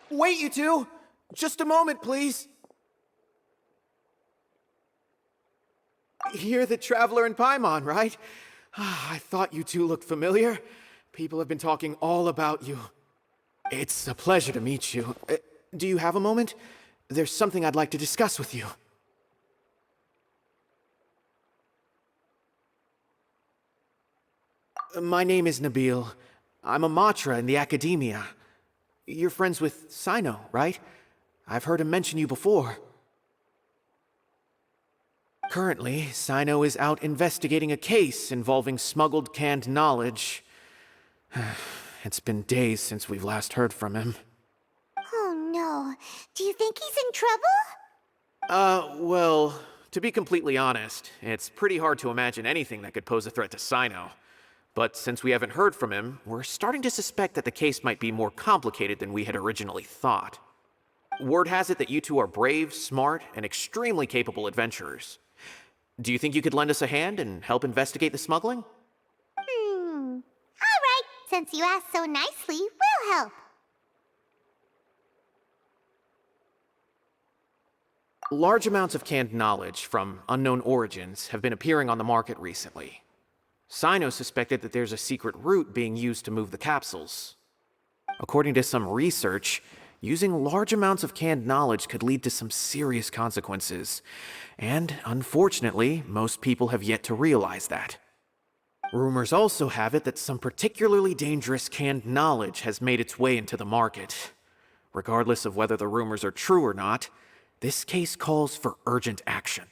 Wait, you two! Just a moment, please! You're the traveler in Paimon, right? I thought you two looked familiar. People have been talking all about you. It's a pleasure to meet you. Do you have a moment? There's something I'd like to discuss with you. My name is Nabil. I'm a Matra in the Academia. You're friends with Sino, right? I've heard him mention you before. Currently, Sino is out investigating a case involving smuggled canned knowledge. It's been days since we've last heard from him. Oh no. Do you think he's in trouble? Well, to be completely honest, it's pretty hard to imagine anything that could pose a threat to Sino. But since we haven't heard from him, we're starting to suspect that the case might be more complicated than we had originally thought. Word has it that you two are brave, smart, and extremely capable adventurers. Do you think you could lend us a hand and help investigate the smuggling? All right. Since you asked so nicely, we'll help. Large amounts of canned knowledge from unknown origins have been appearing on the market recently. Sino suspected that there's a secret route being used to move the capsules. According to some research, using large amounts of canned knowledge could lead to some serious consequences. And, unfortunately, most people have yet to realize that. Rumors also have it that some particularly dangerous canned knowledge has made its way into the market. Regardless of whether the rumors are true or not, this case calls for urgent action.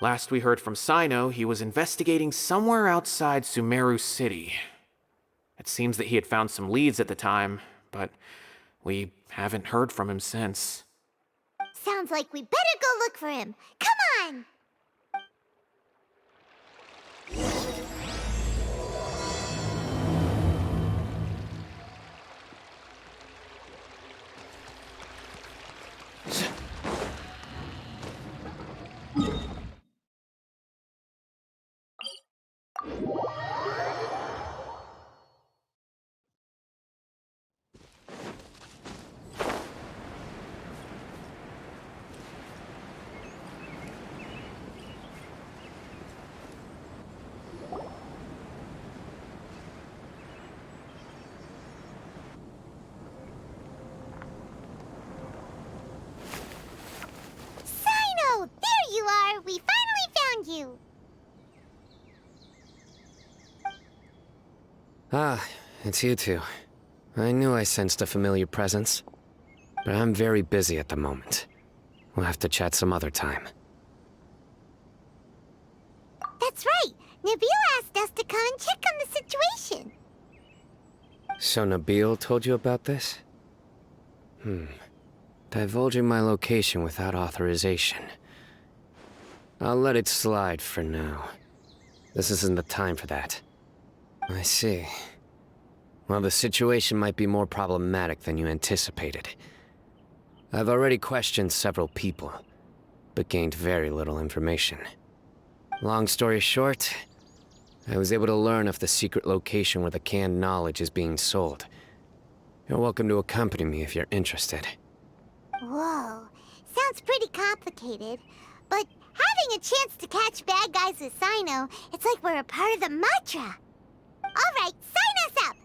Last we heard from Sino, he was investigating somewhere outside Sumeru City. It seems that he had found some leads at the time, but we haven't heard from him since. Sounds like we better go look for him. Come on! Sino! There you are! We finally found you! Ah, it's you two. I knew I sensed a familiar presence. But I'm very busy at the moment. We'll have to chat some other time. That's right! Nabil asked us to come and check on the situation. So Nabil told you about this? Divulging my location without authorization. I'll let it slide for now. This isn't the time for that. I see. Well, the situation might be more problematic than you anticipated. I've already questioned several people, but gained very little information. Long story short, I was able to learn of the secret location where the canned knowledge is being sold. You're welcome to accompany me if you're interested. Whoa. Sounds pretty complicated. But having a chance to catch bad guys with Sino, it's like we're a part of the Matra. Alright, sign us up!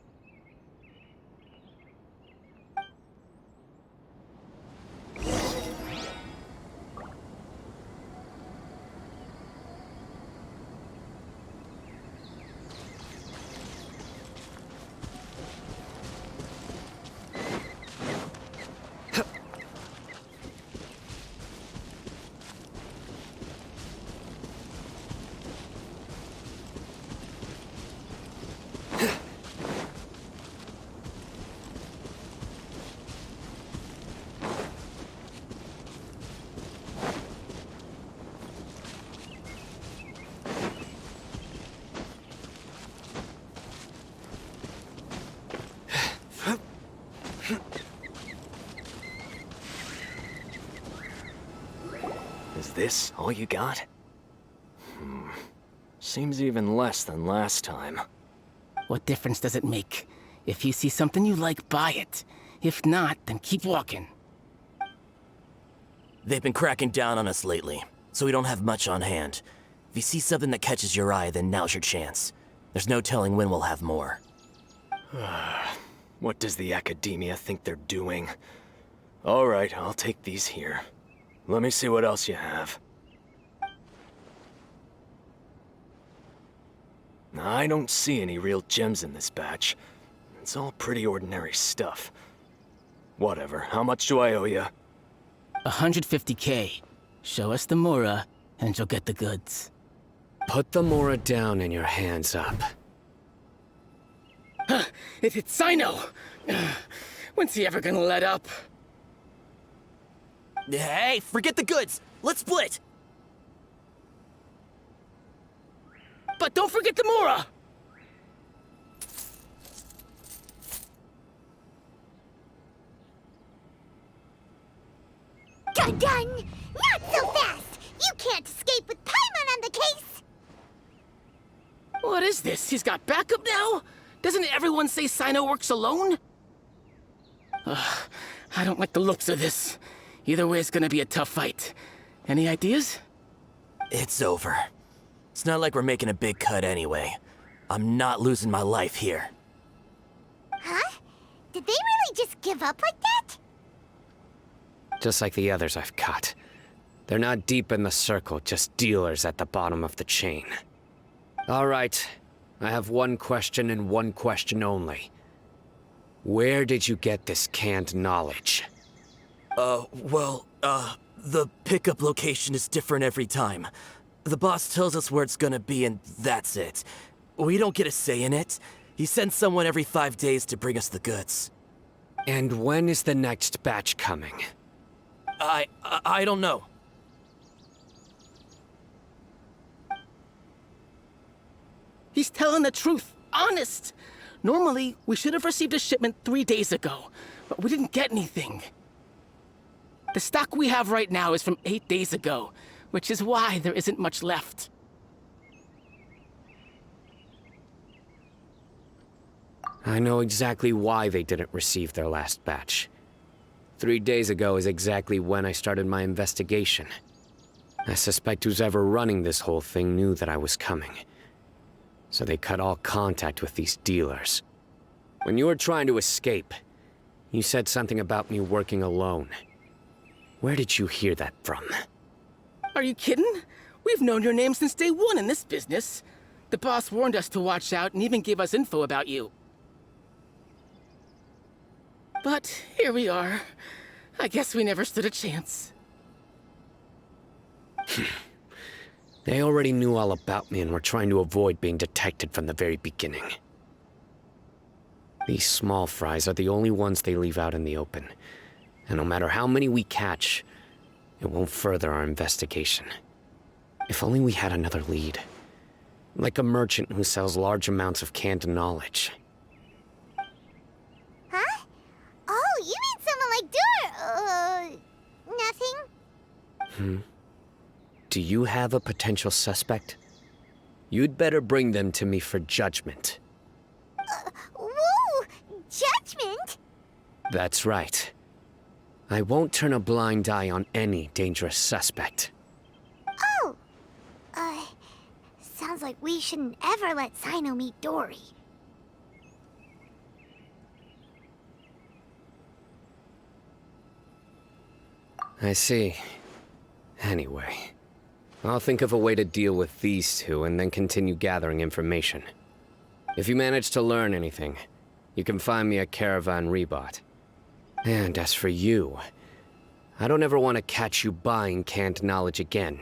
Is this all you got? Seems even less than last time. What difference does it make? If you see something you like, buy it. If not, then keep walking. They've been cracking down on us lately, so we don't have much on hand. If you see something that catches your eye, then now's your chance. There's no telling when we'll have more. What does the Academia think they're doing? Alright, I'll take these here. Let me see what else you have. I don't see any real gems in this batch. It's all pretty ordinary stuff. Whatever, how much do I owe you? 150K. Show us the Mora, and you'll get the goods. Put the Mora down and your hands up. It hit Sino! When's he ever gonna let up? Hey, forget the goods! Let's split! But don't forget the Mora! Dun-dun! Not so fast! You can't escape with Paimon on the case! What is this? He's got backup now? Doesn't everyone say Sino works alone? I don't like the looks of this. Either way, it's gonna be a tough fight. Any ideas? It's over. It's not like we're making a big cut anyway. I'm not losing my life here. Huh? Did they really just give up like that? Just like the others I've caught. They're not deep in the circle, just dealers at the bottom of the chain. All right, I have one question and one question only. Where did you get this canned knowledge? The pickup location is different every time. The boss tells us where it's gonna be and that's it. We don't get a say in it. He sends someone every 5 days to bring us the goods. And when is the next batch coming? I don't know. He's telling the truth. Honest. Normally, we should have received a shipment 3 days ago, but we didn't get anything. The stock we have right now is from 8 days ago, which is why there isn't much left. I know exactly why they didn't receive their last batch. 3 days ago is exactly when I started my investigation. I suspect who's ever running this whole thing knew that I was coming. So they cut all contact with these dealers. When you were trying to escape, you said something about me working alone. Where did you hear that from? Are you kidding? We've known your name since day one in this business. The boss warned us to watch out and even gave us info about you. But here we are. I guess we never stood a chance. They already knew all about me and were trying to avoid being detected from the very beginning. These small fries are the only ones they leave out in the open. And no matter how many we catch, it won't further our investigation. If only we had another lead. Like a merchant who sells large amounts of canned knowledge. Huh? Oh, you mean someone like nothing? Do you have a potential suspect? You'd better bring them to me for judgment. Whoa! Judgment? That's right. I won't turn a blind eye on any dangerous suspect. Oh! Sounds like we shouldn't ever let Sino meet Dory. I see. Anyway, I'll think of a way to deal with these two and then continue gathering information. If you manage to learn anything, you can find me at Caravan Rebot. And as for you, I don't ever want to catch you buying canned knowledge again.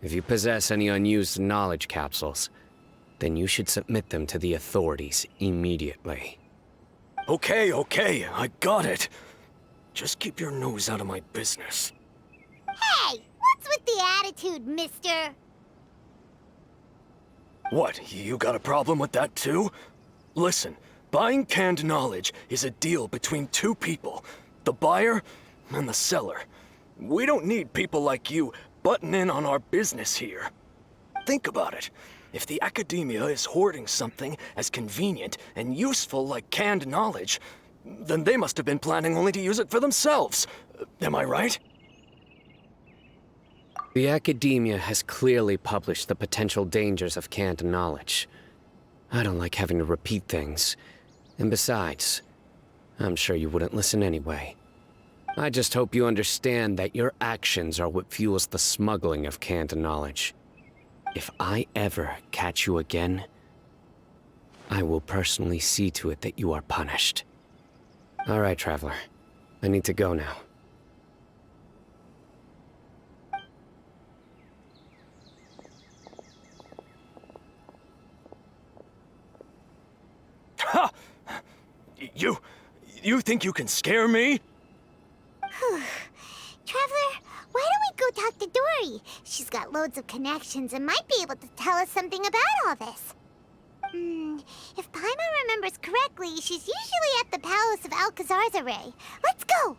If you possess any unused knowledge capsules, then you should submit them to the authorities immediately. Okay, I got it. Just keep your nose out of my business. Hey! What's with the attitude, mister? What, you got a problem with that too? Listen, buying canned knowledge is a deal between two people, the buyer and the seller. We don't need people like you butting in on our business here. Think about it. If the academia is hoarding something as convenient and useful like canned knowledge, then they must have been planning only to use it for themselves. Am I right? The academia has clearly published the potential dangers of canned knowledge. I don't like having to repeat things. And besides, I'm sure you wouldn't listen anyway. I just hope you understand that your actions are what fuels the smuggling of canned knowledge. If I ever catch you again, I will personally see to it that you are punished. All right, Traveler. I need to go now. Ha! You think you can scare me? Traveler, why don't we go talk to Dory? She's got loads of connections and might be able to tell us something about all this. If Paimon remembers correctly, she's usually at the Palace of Alcazar's array. Let's go!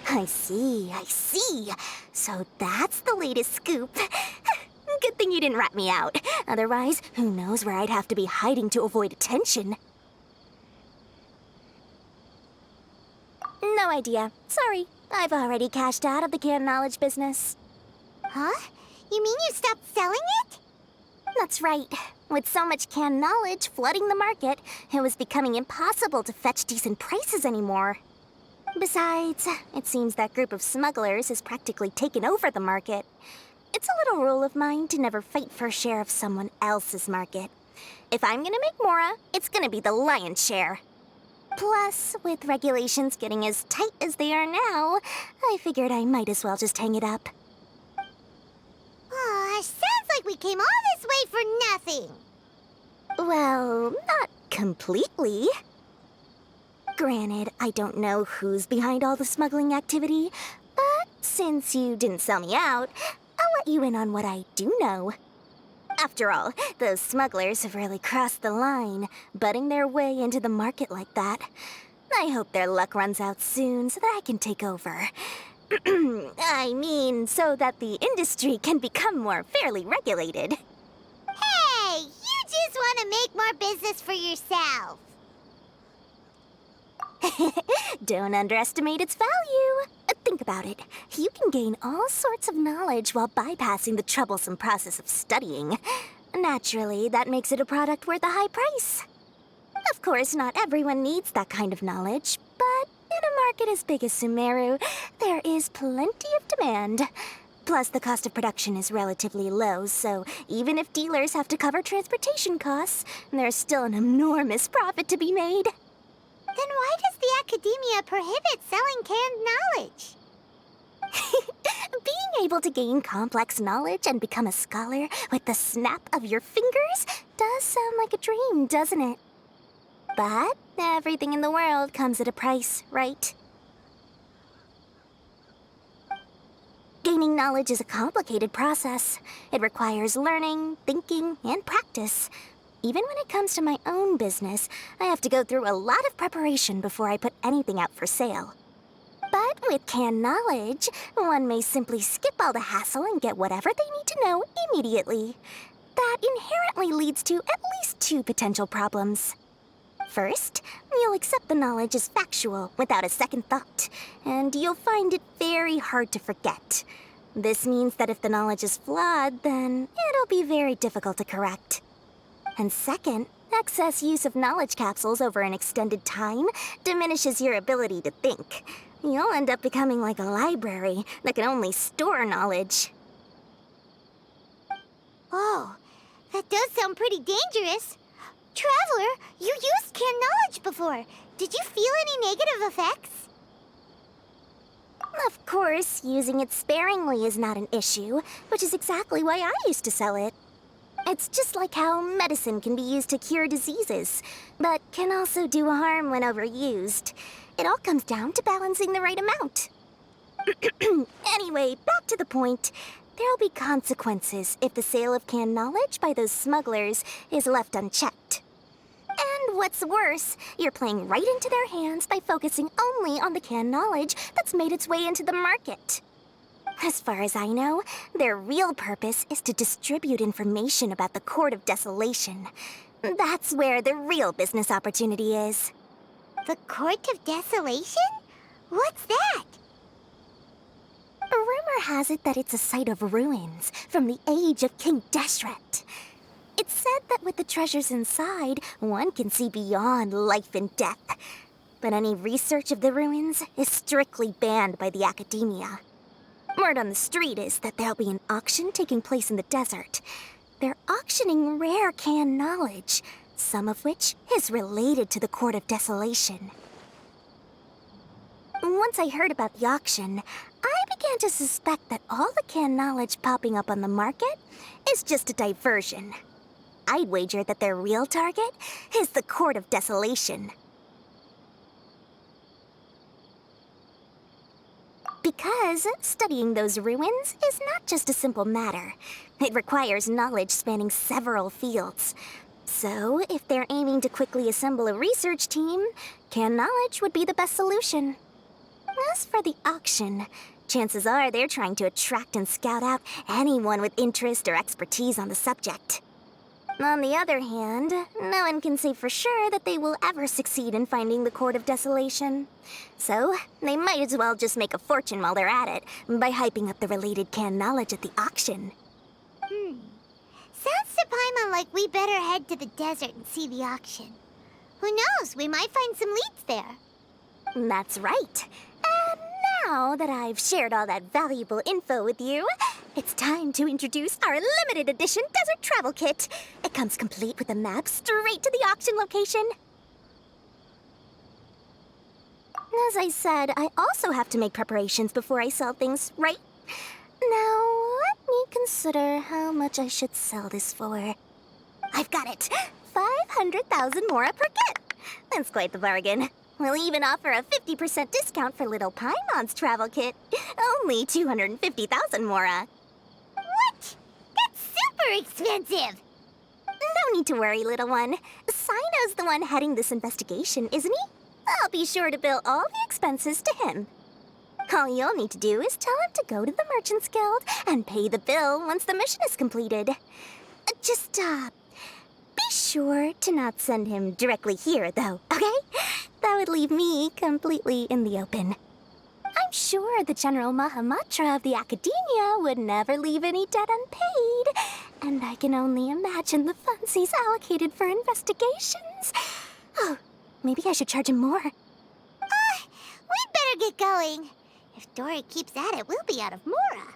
I see. So that's the latest scoop. Good thing you didn't rat me out. Otherwise, who knows where I'd have to be hiding to avoid attention. No idea. Sorry. I've already cashed out of the canned knowledge business. Huh? You mean you stopped selling it? That's right. With so much canned knowledge flooding the market, it was becoming impossible to fetch decent prices anymore. Besides, it seems that group of smugglers has practically taken over the market. It's a little rule of mine to never fight for a share of someone else's market. If I'm gonna make Mora, it's gonna be the lion's share. Plus, with regulations getting as tight as they are now, I figured I might as well just hang it up. Aw, sounds like we came all this way for nothing. Well, not completely. Granted, I don't know who's behind all the smuggling activity, but since you didn't sell me out, I'll let you in on what I do know. After all, those smugglers have really crossed the line, butting their way into the market like that. I hope their luck runs out soon so that I can take over. I mean, so that the industry can become more fairly regulated. Hey, you just want to make more business for yourself. Don't underestimate its value. Think about it. You can gain all sorts of knowledge while bypassing the troublesome process of studying. Naturally, that makes it a product worth a high price. Of course, not everyone needs that kind of knowledge, but in a market as big as Sumeru, there is plenty of demand. Plus, the cost of production is relatively low, so even if dealers have to cover transportation costs, there's still an enormous profit to be made. Then why does the academia prohibit selling canned knowledge? Being able to gain complex knowledge and become a scholar with the snap of your fingers does sound like a dream, doesn't it? But everything in the world comes at a price, right? Gaining knowledge is a complicated process. It requires learning, thinking, and practice. Even when it comes to my own business, I have to go through a lot of preparation before I put anything out for sale. But with canned knowledge, one may simply skip all the hassle and get whatever they need to know immediately. That inherently leads to at least two potential problems. First, you'll accept the knowledge as factual without a second thought, and you'll find it very hard to forget. This means that if the knowledge is flawed, then it'll be very difficult to correct. And second, excess use of knowledge capsules over an extended time diminishes your ability to think. You'll end up becoming like a library that can only store knowledge. Oh, that does sound pretty dangerous. Traveler, you used canned knowledge before. Did you feel any negative effects? Of course, using it sparingly is not an issue, which is exactly why I used to sell it. It's just like how medicine can be used to cure diseases, but can also do harm when overused. It all comes down to balancing the right amount. Anyway, back to the point. There'll be consequences if the sale of canned knowledge by those smugglers is left unchecked. And And what's worse, you're playing right into their hands by focusing only on the canned knowledge that's made its way into the market. As far as I know, their real purpose is to distribute information about the Court of Desolation. That's where the real business opportunity is. The Court of Desolation? What's that? Rumor has it that it's a site of ruins from the age of King Deshret. It's said that with the treasures inside, one can see beyond life and death. But any research of the ruins is strictly banned by the academia. Word on the street is that there'll be an auction taking place in the desert. They're auctioning rare canned knowledge, some of which is related to the Court of Desolation. Once I heard about the auction, I began to suspect that all the canned knowledge popping up on the market is just a diversion. I'd wager that their real target is the Court of Desolation. Because studying those ruins is not just a simple matter. It requires knowledge spanning several fields. So, if they're aiming to quickly assemble a research team, canned knowledge would be the best solution. As for the auction, chances are they're trying to attract and scout out anyone with interest or expertise on the subject. On the other hand, no one can say for sure that they will ever succeed in finding the Court of Desolation. So, they might as well just make a fortune while they're at it by hyping up the related canned knowledge at the auction. Sounds to Paimon like we better head to the desert and see the auction. Who knows, we might find some leads there. That's right. And now that I've shared all that valuable info with you, it's time to introduce our limited edition desert travel kit. It comes complete with a map straight to the auction location. As I said, I also have to make preparations before I sell things, right? Now, let me consider how much I should sell this for. I've got it! 500,000 mora per kit! That's quite the bargain. We'll even offer a 50% discount for little Paimon's travel kit. Only 250,000 mora. What? That's super expensive! No need to worry, little one. Sino's the one heading this investigation, isn't he? I'll be sure to bill all the expenses to him. All you'll need to do is tell him to go to the Merchants Guild and pay the bill once the mission is completed. Just, be sure to not send him directly here, though, okay? That would leave me completely in the open. I'm sure the General Mahamatra of the Academia would never leave any debt unpaid, and I can only imagine the funds he's allocated for investigations. Oh, maybe I should charge him more. We'd better get going. If Dory keeps at it, we'll be out of mora.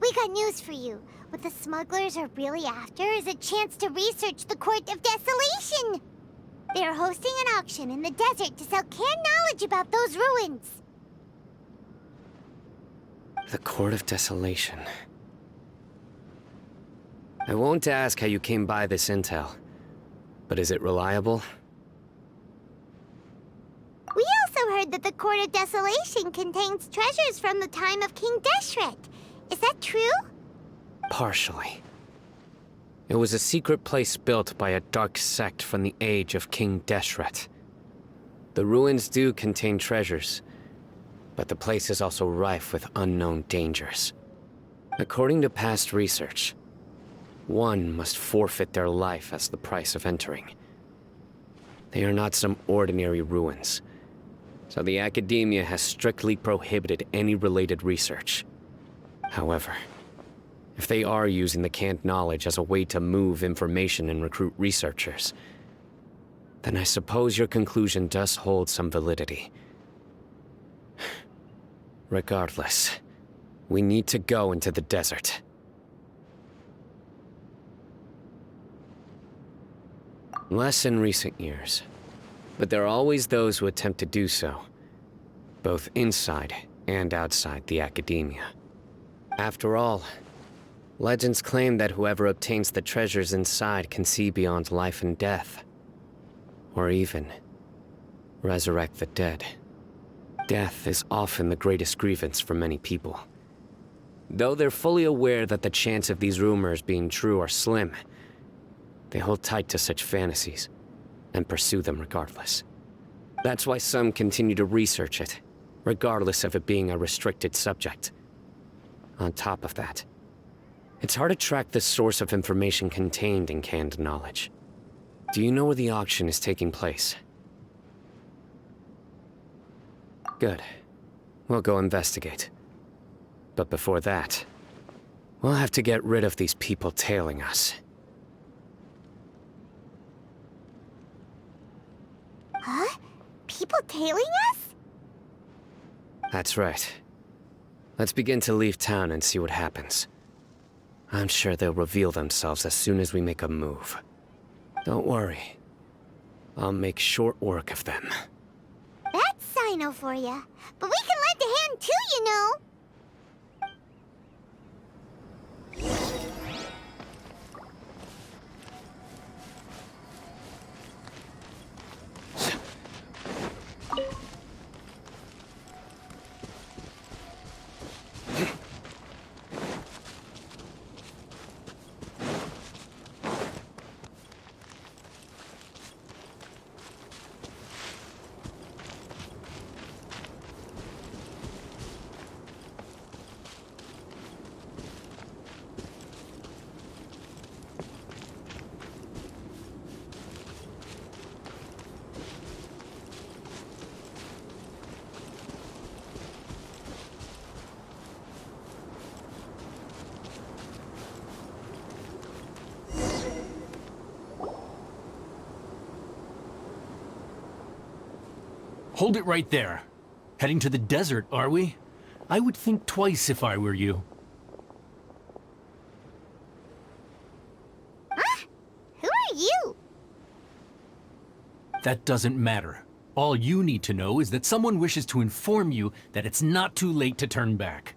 We got news for you. What the smugglers are really after is a chance to research the Court of Desolation. They are hosting an auction in the desert to sell canned knowledge about those ruins. The Court of Desolation. I won't ask how you came by this intel, but is it reliable? We also heard that the Court of Desolation contains treasures from the time of King Deshret. Is that true? Partially. It was a secret place built by a dark sect from the age of King Deshret. The ruins do contain treasures, but the place is also rife with unknown dangers. According to past research, one must forfeit their life as the price of entering. They are not some ordinary ruins, so the Academia has strictly prohibited any related research. However, if they are using the canned knowledge as a way to move information and recruit researchers, then I suppose your conclusion does hold some validity. Regardless, we need to go into the desert. Less in recent years, but there are always those who attempt to do so, both inside and outside the academia. After all, legends claim that whoever obtains the treasures inside can see beyond life and death, or even resurrect the dead. Death is often the greatest grievance for many people. Though they're fully aware that the chance of these rumors being true are slim, they hold tight to such fantasies and pursue them regardless. That's why some continue to research it, regardless of it being a restricted subject. On top of that, it's hard to track the source of information contained in canned knowledge. Do you know where the auction is taking place? Good. We'll go investigate. But before that, we'll have to get rid of these people tailing us. Huh? People tailing us? That's right. Let's begin to leave town and see what happens. I'm sure they'll reveal themselves as soon as we make a move. Don't worry. I'll make short work of them. That's Sino for ya. But we can lend a hand too, you know. Hold it right there. Heading to the desert, are we? I would think twice if I were you. Huh? Who are you? That doesn't matter. All you need to know is that someone wishes to inform you that it's not too late to turn back.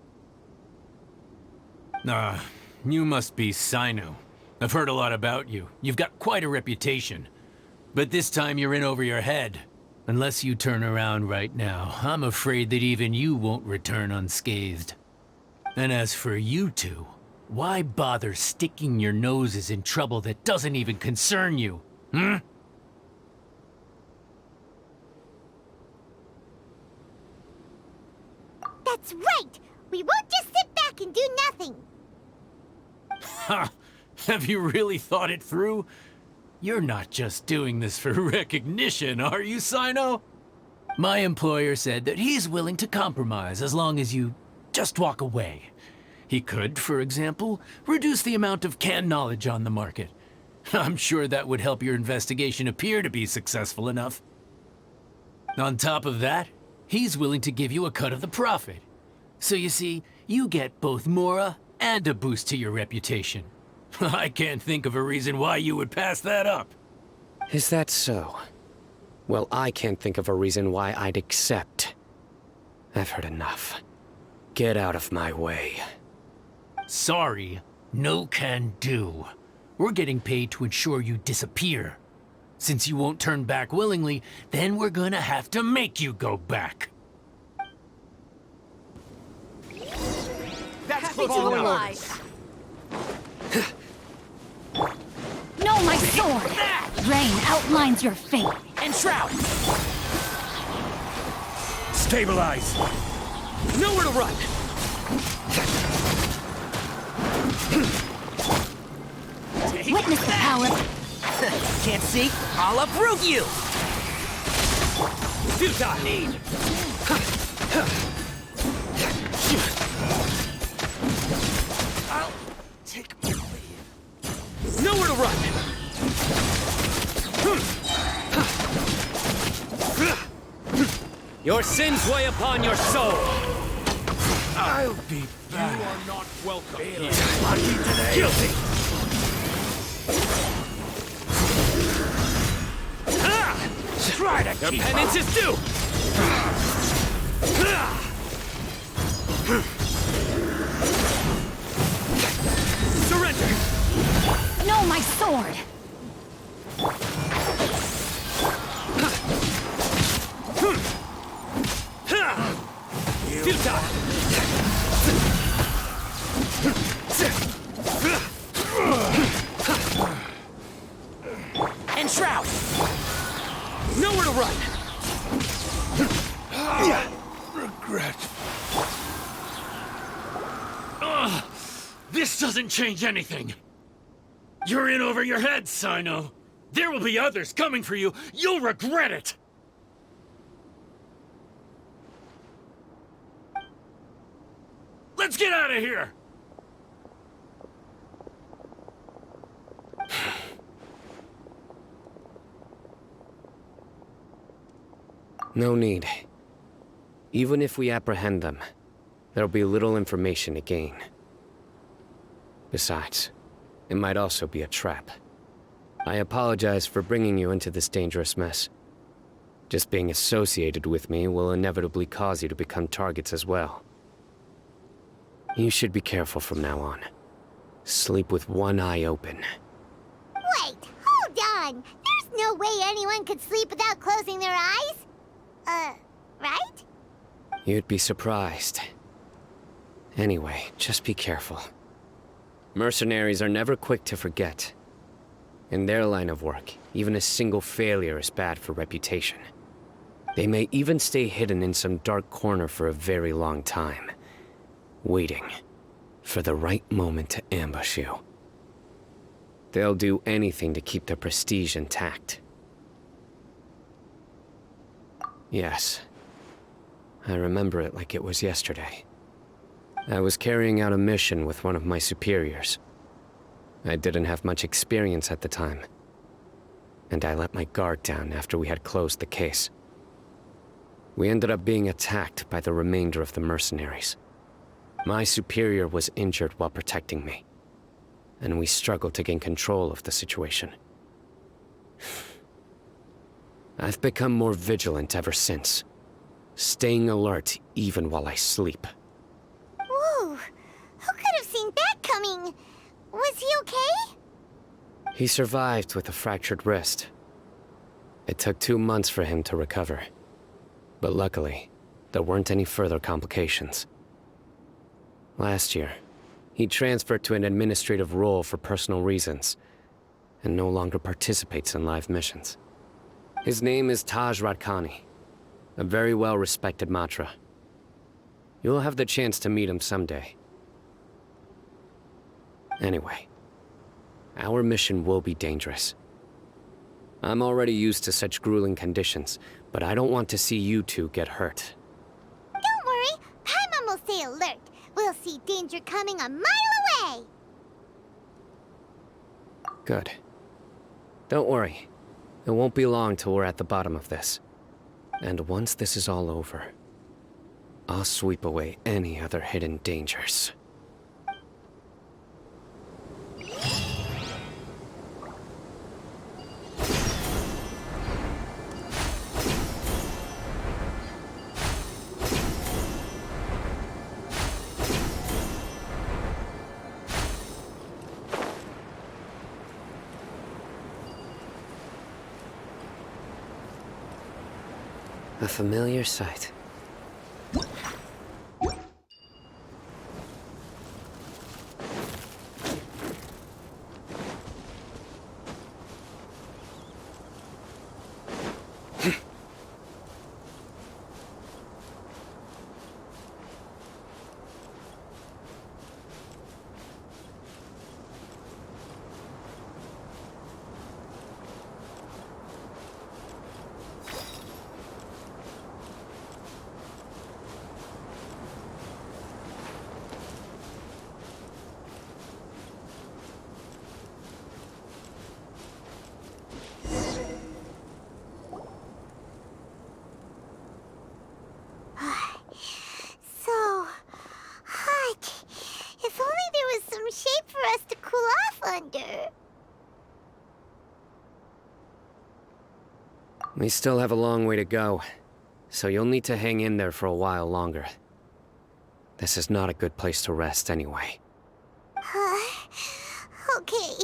You must be Sino. I've heard a lot about you. You've got quite a reputation. But this time you're in over your head. Unless you turn around right now, I'm afraid that even you won't return unscathed. And as for you two, why bother sticking your noses in trouble that doesn't even concern you? Hmm? That's right! We won't just sit back and do nothing! Ha! Have you really thought it through? You're not just doing this for recognition, are you, Sino? My employer said that he's willing to compromise as long as you just walk away. He could, for example, reduce the amount of canned knowledge on the market. I'm sure that would help your investigation appear to be successful enough. On top of that, he's willing to give you a cut of the profit. So you see, you get both Mora and a boost to your reputation. I can't think of a reason why you would pass that up. Is that so? Well, I can't think of a reason why I'd accept. I've heard enough. Get out of my way. Sorry, no can do. We're getting paid to ensure you disappear. Since you won't turn back willingly, then we're gonna have to make you go back. That's Happy to oblige. No, my sword! Rain outlines your fate. And Shroud! Stabilize! Nowhere to run! Witness the power. Can't see? I'll uproot you! Do-ta need! I'll take my lead. Nowhere to run! Your sins weigh upon your soul. I'll be back. You are not welcome here. Lucky today. Guilty. Try to Your keep penance is due. Surrender. No, my sword! Futile. Enshroud! Nowhere to run. regret. This doesn't change anything. You're in over your head, Sino. There will be others coming for you. You'll regret it. Let's get out of here! No need. Even if we apprehend them, there'll be little information to gain. Besides, it might also be a trap. I apologize for bringing you into this dangerous mess. Just being associated with me will inevitably cause you to become targets as well. You should be careful from now on. Sleep with one eye open. Wait, hold on. There's no way anyone could sleep without closing their eyes. Right? You'd be surprised. Anyway, just be careful. Mercenaries are never quick to forget. In their line of work, even a single failure is bad for reputation. They may even stay hidden in some dark corner for a very long time, waiting for the right moment to ambush you. They'll do anything to keep their prestige intact. Yes, I remember it like it was yesterday. I was carrying out a mission with one of my superiors. I didn't have much experience at the time, and I let my guard down after we had closed the case. We ended up being attacked by the remainder of the mercenaries. My superior was injured while protecting me, and we struggled to gain control of the situation. I've become more vigilant ever since, staying alert even while I sleep. Whoa, who could have seen that coming? Was he okay? He survived with a fractured wrist. It took 2 months for him to recover. But luckily, there weren't any further complications. Last year, he transferred to an administrative role for personal reasons, and no longer participates in live missions. His name is Taj Radkani, a very well-respected Matra. You'll have the chance to meet him someday. Anyway, our mission will be dangerous. I'm already used to such grueling conditions, but I don't want to see you two get hurt. Don't worry, Paimon will stay alert. We'll see danger coming a mile away. Good. Don't worry. It won't be long till we're at the bottom of this. And once this is all over, I'll sweep away any other hidden dangers. A familiar sight. We still have a long way to go, so you'll need to hang in there for a while longer. This is not a good place to rest anyway. Okay.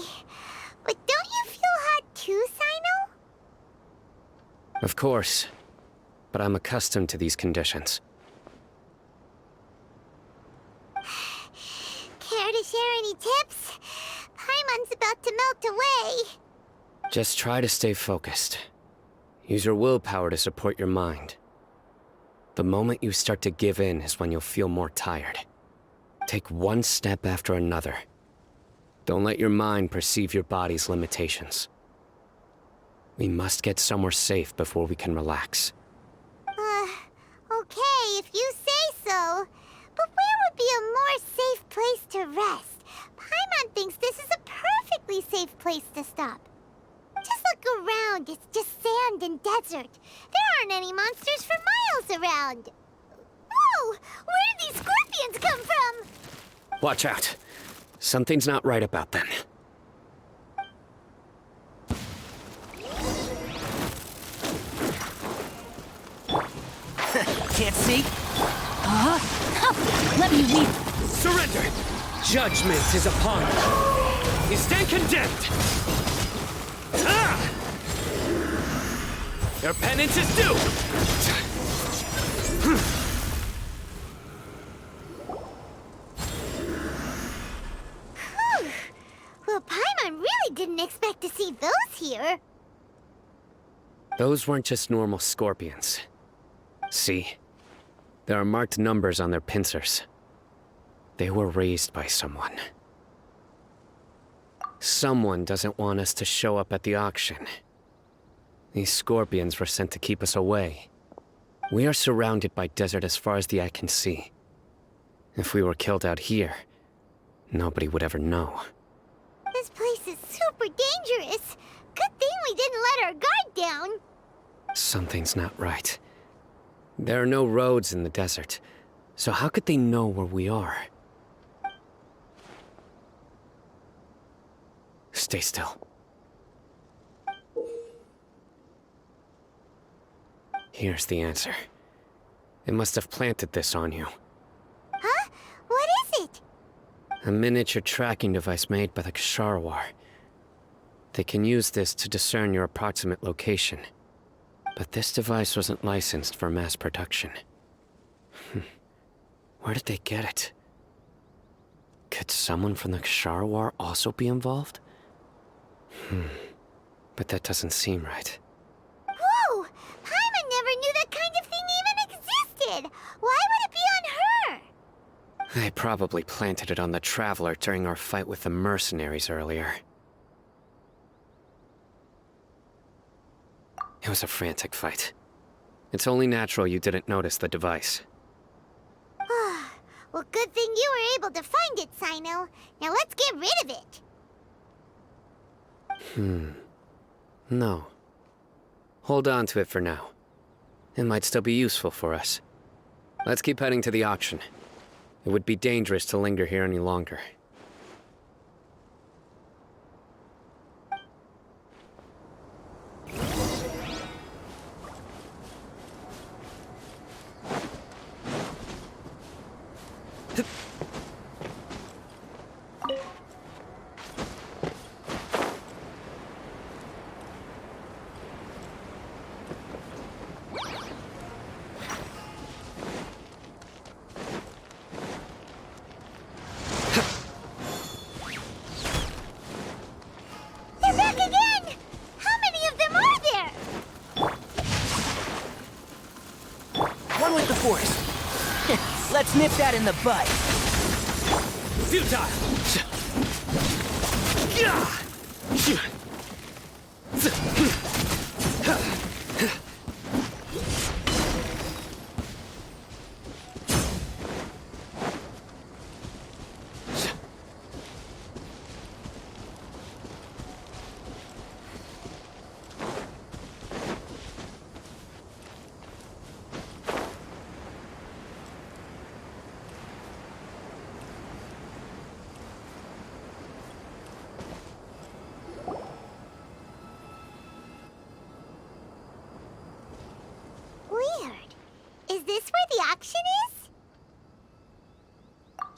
But don't you feel hot too, Sino? Of course, but I'm accustomed to these conditions. Care to share any tips? Paimon's about to melt away. Just try to stay focused. Use your willpower to support your mind. The moment you start to give in is when you'll feel more tired. Take one step after another. Don't let your mind perceive your body's limitations. We must get somewhere safe before we can relax. Okay, if you say so. But where would be a more safe place to rest? Paimon thinks this is a perfectly safe place to stop. Just look around, it's just sand and desert. There aren't any monsters for miles around. Whoa! Where did these scorpions come from? Watch out. Something's not right about them. Can't see? Let me weep. Surrender! Judgment is upon you. You stand condemned! Ah! Your penance is due! Whew. Well, Paimon really didn't expect to see those here. Those weren't just normal scorpions. See? There are marked numbers on their pincers. They were raised by someone. Someone doesn't want us to show up at the auction. These scorpions were sent to keep us away. We are surrounded by desert as far as the eye can see. If we were killed out here, nobody would ever know. This place is super dangerous. Good thing we didn't let our guard down. Something's not right. There are no roads in the desert, so how could they know where we are? Stay still. Here's the answer. It must have planted this on you. Huh? What is it? A miniature tracking device made by the Ksharawar. They can use this to discern your approximate location. But this device wasn't licensed for mass production. Where did they get it? Could someone from the Ksharawar also be involved? But that doesn't seem right. Whoa! Paimon never knew that kind of thing even existed! Why would it be on her? They probably planted it on the Traveler during our fight with the mercenaries earlier. It was a frantic fight. It's only natural you didn't notice the device. Well, good thing you were able to find it, Sino. Now let's get rid of it. No. Hold on to it for now. It might still be useful for us. Let's keep heading to the auction. It would be dangerous to linger here any longer. They're back again! How many of them are there? One with the Force. Let's nip that in the bud. Futile! Is this where the auction is?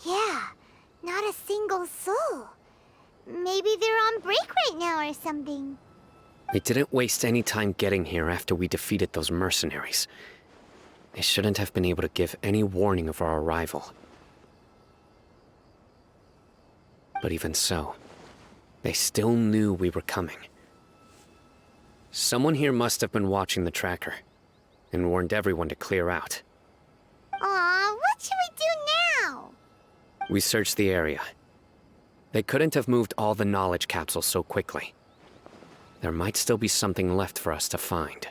Yeah, not a single soul. Maybe they're on break right now or something. We didn't waste any time getting here after we defeated those mercenaries. They shouldn't have been able to give any warning of our arrival. But even so, they still knew we were coming. Someone here must have been watching the tracker, and warned everyone to clear out. Aw, what should we do now? We searched the area. They couldn't have moved all the knowledge capsules so quickly. There might still be something left for us to find.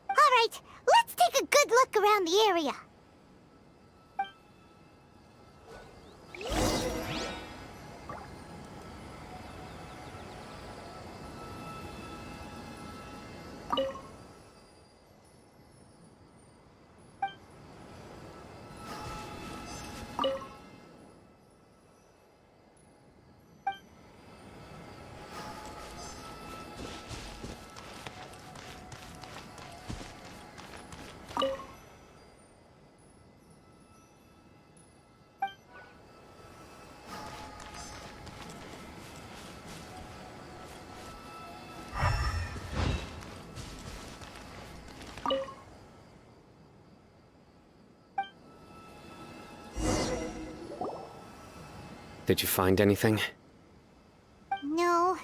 All right, let's take a good look around the area. Did you find anything? No,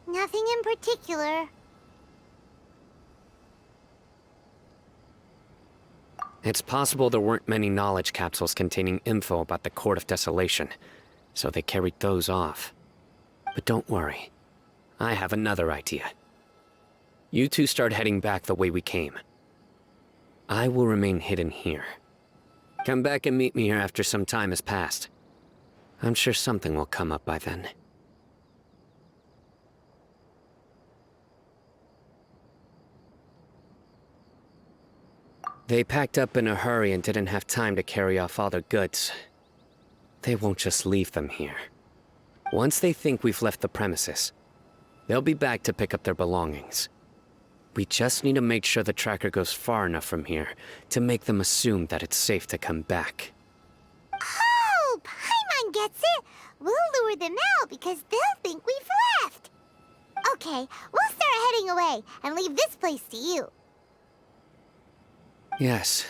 nothing in particular. It's possible there weren't many knowledge capsules containing info about the Court of Desolation, so they carried those off. But don't worry. I have another idea. You two start heading back the way we came. I will remain hidden here. Come back and meet me here after some time has passed. I'm sure something will come up by then. They packed up in a hurry and didn't have time to carry off all their goods. They won't just leave them here. Once they think we've left the premises, they'll be back to pick up their belongings. We just need to make sure the tracker goes far enough from here to make them assume that it's safe to come back. Oh, Paimon gets it. We'll lure them out because they'll think we've left. Okay, we'll start heading away and leave this place to you. Yes,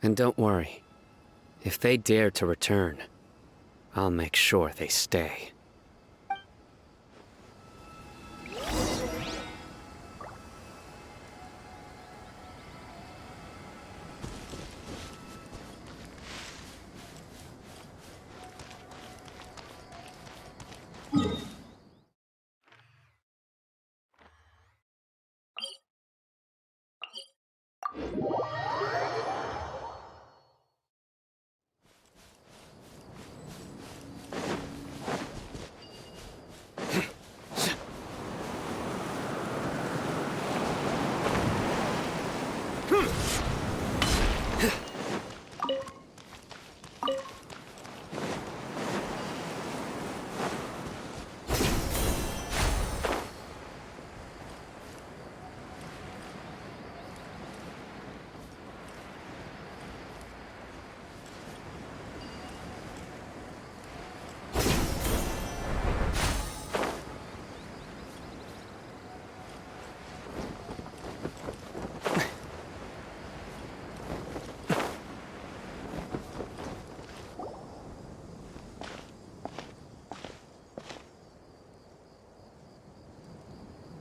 and don't worry. If they dare to return, I'll make sure they stay.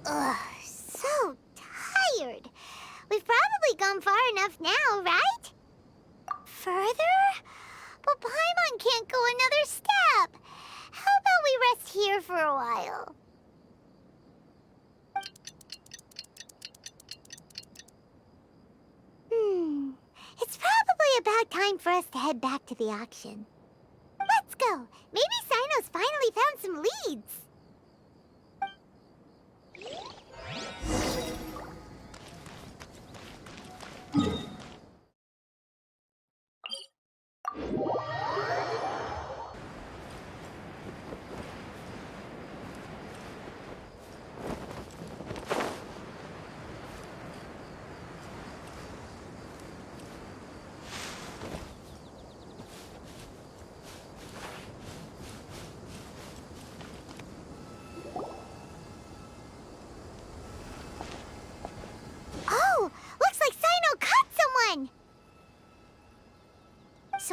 Ugh, so tired. We've probably gone far enough now, right? Further? But Paimon can't go another step. How about we rest here for a while? It's probably about time for us to head back to the auction. Let's go. Maybe Sino's finally found some leads.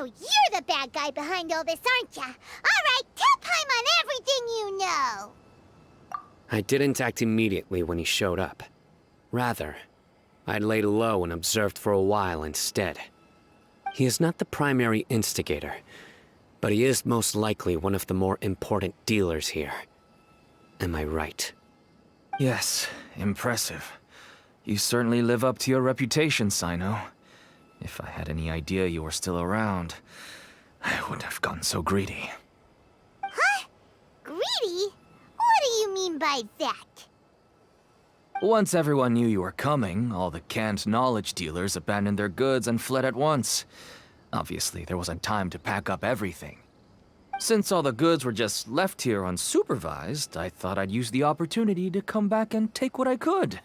So you're the bad guy behind all this, aren't ya? Alright, tell Paimon everything you know! I didn't act immediately when he showed up. Rather, I laid low and observed for a while instead. He is not the primary instigator, but he is most likely one of the more important dealers here. Am I right? Yes, impressive. You certainly live up to your reputation, Sino. If I had any idea you were still around, I wouldn't have gotten so greedy. Huh? Greedy? What do you mean by that? Once everyone knew you were coming, all the canned knowledge dealers abandoned their goods and fled at once. Obviously, there wasn't time to pack up everything. Since all the goods were just left here unsupervised, I thought I'd use the opportunity to come back and take what I could.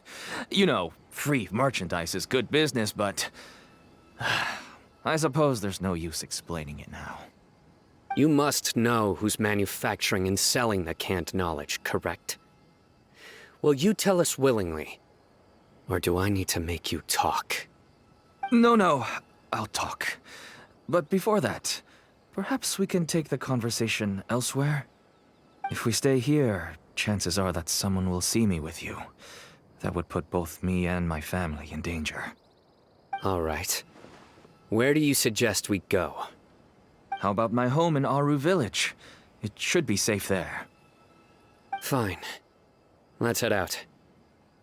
You know, free merchandise is good business, but I suppose there's no use explaining it now. You must know who's manufacturing and selling the canned knowledge, correct? Will you tell us willingly? Or do I need to make you talk? No, I'll talk. But before that, perhaps we can take the conversation elsewhere? If we stay here, chances are that someone will see me with you. That would put both me and my family in danger. All right. Where do you suggest we go? How about my home in Aru Village? It should be safe there. Fine. Let's head out.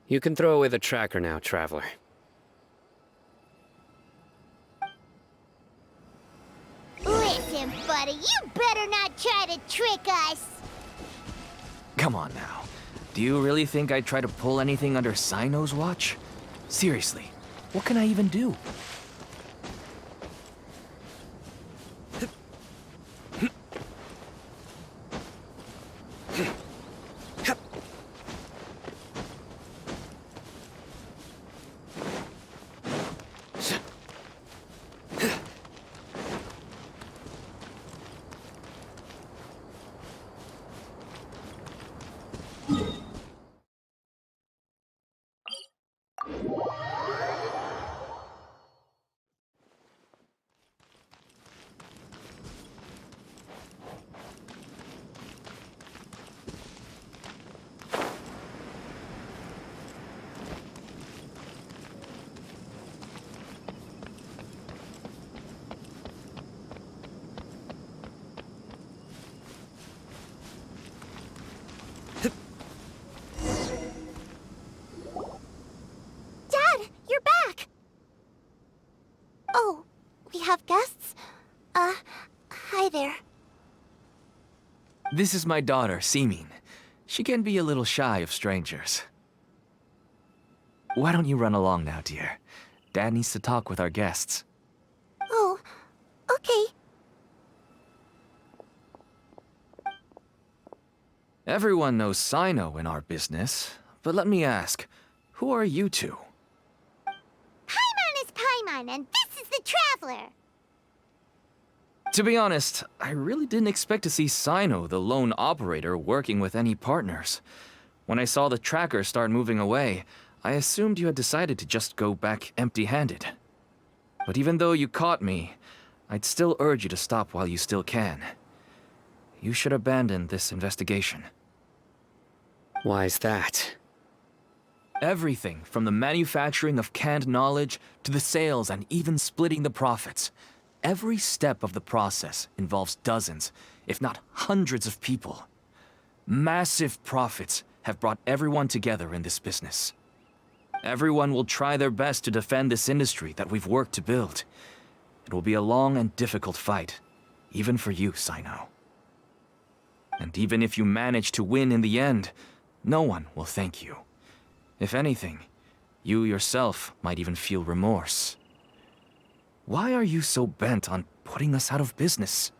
You can throw away the tracker now, Traveler. Listen, buddy, you better not try to trick us! Come on now. Do you really think I'd try to pull anything under Sino's watch? Seriously, what can I even do? Dad, you're back! Oh, we have guests? Hi there. This is my daughter, Seemin. She can be a little shy of strangers. Why don't you run along now, dear? Dad needs to talk with our guests. Oh, okay. Everyone knows Sino in our business, but let me ask, who are you two? Paimon is Paimon, and this is the Traveler! To be honest, I really didn't expect to see Sino, the lone operator, working with any partners. When I saw the tracker start moving away, I assumed you had decided to just go back empty-handed. But even though you caught me, I'd still urge you to stop while you still can. You should abandon this investigation. Why is that? Everything from the manufacturing of canned knowledge to the sales and even splitting the profits. Every step of the process involves dozens, if not hundreds of people. Massive profits have brought everyone together in this business. Everyone will try their best to defend this industry that we've worked to build. It will be a long and difficult fight, even for you, Sino. And even if you manage to win in the end, no one will thank you. If anything, you yourself might even feel remorse. Why are you so bent on putting us out of business?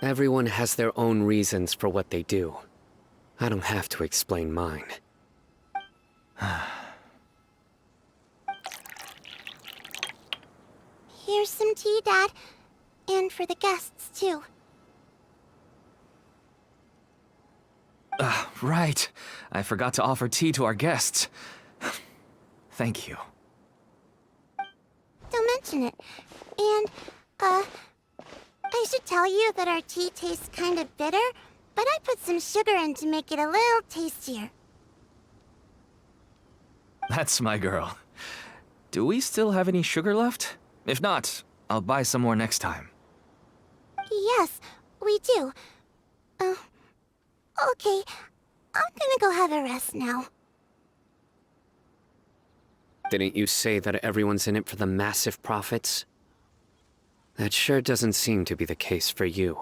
Everyone has their own reasons for what they do. I don't have to explain mine. Here's some tea, Dad. And for the guests, too. Right. I forgot to offer tea to our guests. Thank you. Don't mention it. And, I should tell you that our tea tastes kind of bitter, but I put some sugar in to make it a little tastier. That's my girl. Do we still have any sugar left? If not, I'll buy some more next time. Yes, we do. Okay. I'm gonna go have a rest now. Didn't you say that everyone's in it for the massive profits? That sure doesn't seem to be the case for you.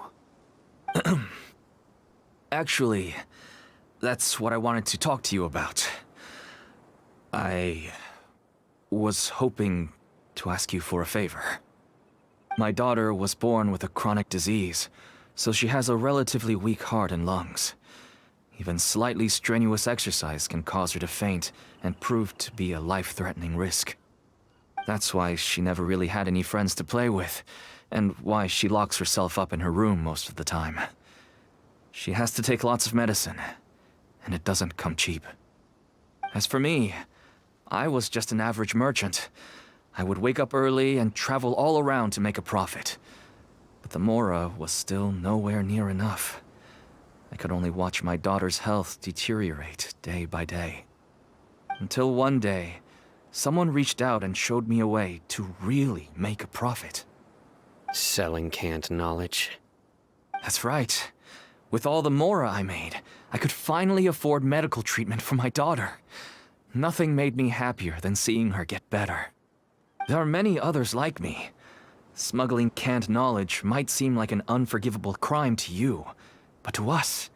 Actually, that's what I wanted to talk to you about. I was hoping to ask you for a favor. My daughter was born with a chronic disease, so she has a relatively weak heart and lungs. Even slightly strenuous exercise can cause her to faint and prove to be a life-threatening risk. That's why she never really had any friends to play with, and why she locks herself up in her room most of the time. She has to take lots of medicine, and it doesn't come cheap. As for me, I was just an average merchant. I would wake up early and travel all around to make a profit. But the Mora was still nowhere near enough. I could only watch my daughter's health deteriorate day by day. Until one day, someone reached out and showed me a way to really make a profit. Selling canned knowledge. That's right. With all the Mora I made, I could finally afford medical treatment for my daughter. Nothing made me happier than seeing her get better. There are many others like me. Smuggling canned knowledge might seem like an unforgivable crime to you, but to us,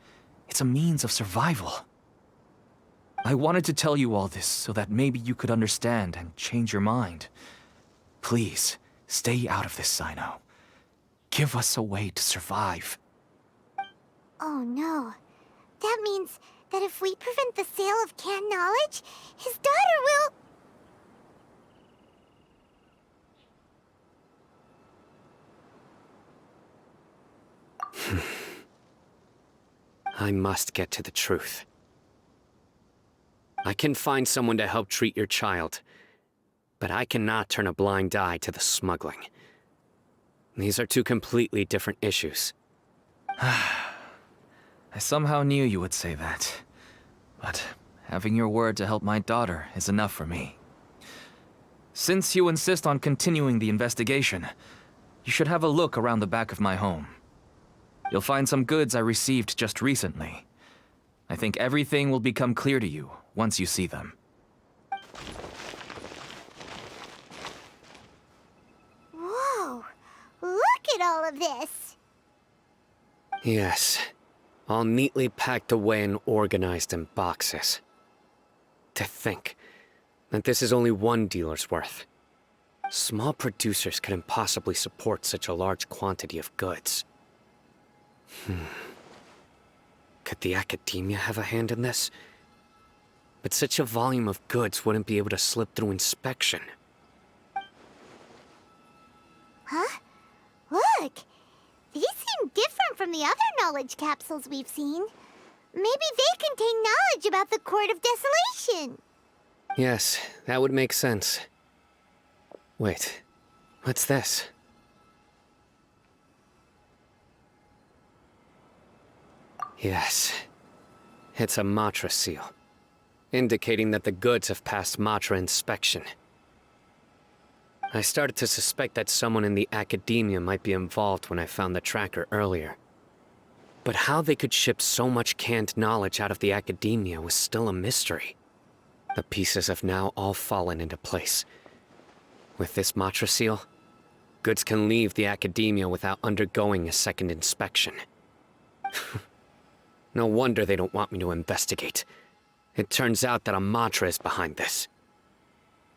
it's a means of survival. I wanted to tell you all this so that maybe you could understand and change your mind. Please, stay out of this, Sino. Give us a way to survive. Oh no. That means that if we prevent the sale of canned knowledge, his daughter will... I must get to the truth. I can find someone to help treat your child, but I cannot turn a blind eye to the smuggling. These are two completely different issues. I somehow knew you would say that. But having your word to help my daughter is enough for me. Since you insist on continuing the investigation, you should have a look around the back of my home. You'll find some goods I received just recently. I think everything will become clear to you once you see them. Whoa! Look at all of this! Yes, all neatly packed away and organized in boxes. To think that this is only one dealer's worth. Small producers couldn't possibly support such a large quantity of goods. Could the Academia have a hand in this? But such a volume of goods wouldn't be able to slip through inspection. Huh? Look! These seem different from the other knowledge capsules we've seen. Maybe they contain knowledge about the Court of Desolation. Yes, that would make sense. Wait, what's this? Yes, it's a Matra seal, indicating that the goods have passed Matra inspection. I started to suspect that someone in the Academia might be involved when I found the tracker earlier. But how they could ship so much canned knowledge out of the Academia was still a mystery. The pieces have now all fallen into place. With this Matra seal, goods can leave the Academia without undergoing a second inspection. No wonder they don't want me to investigate. It turns out that a Matra is behind this.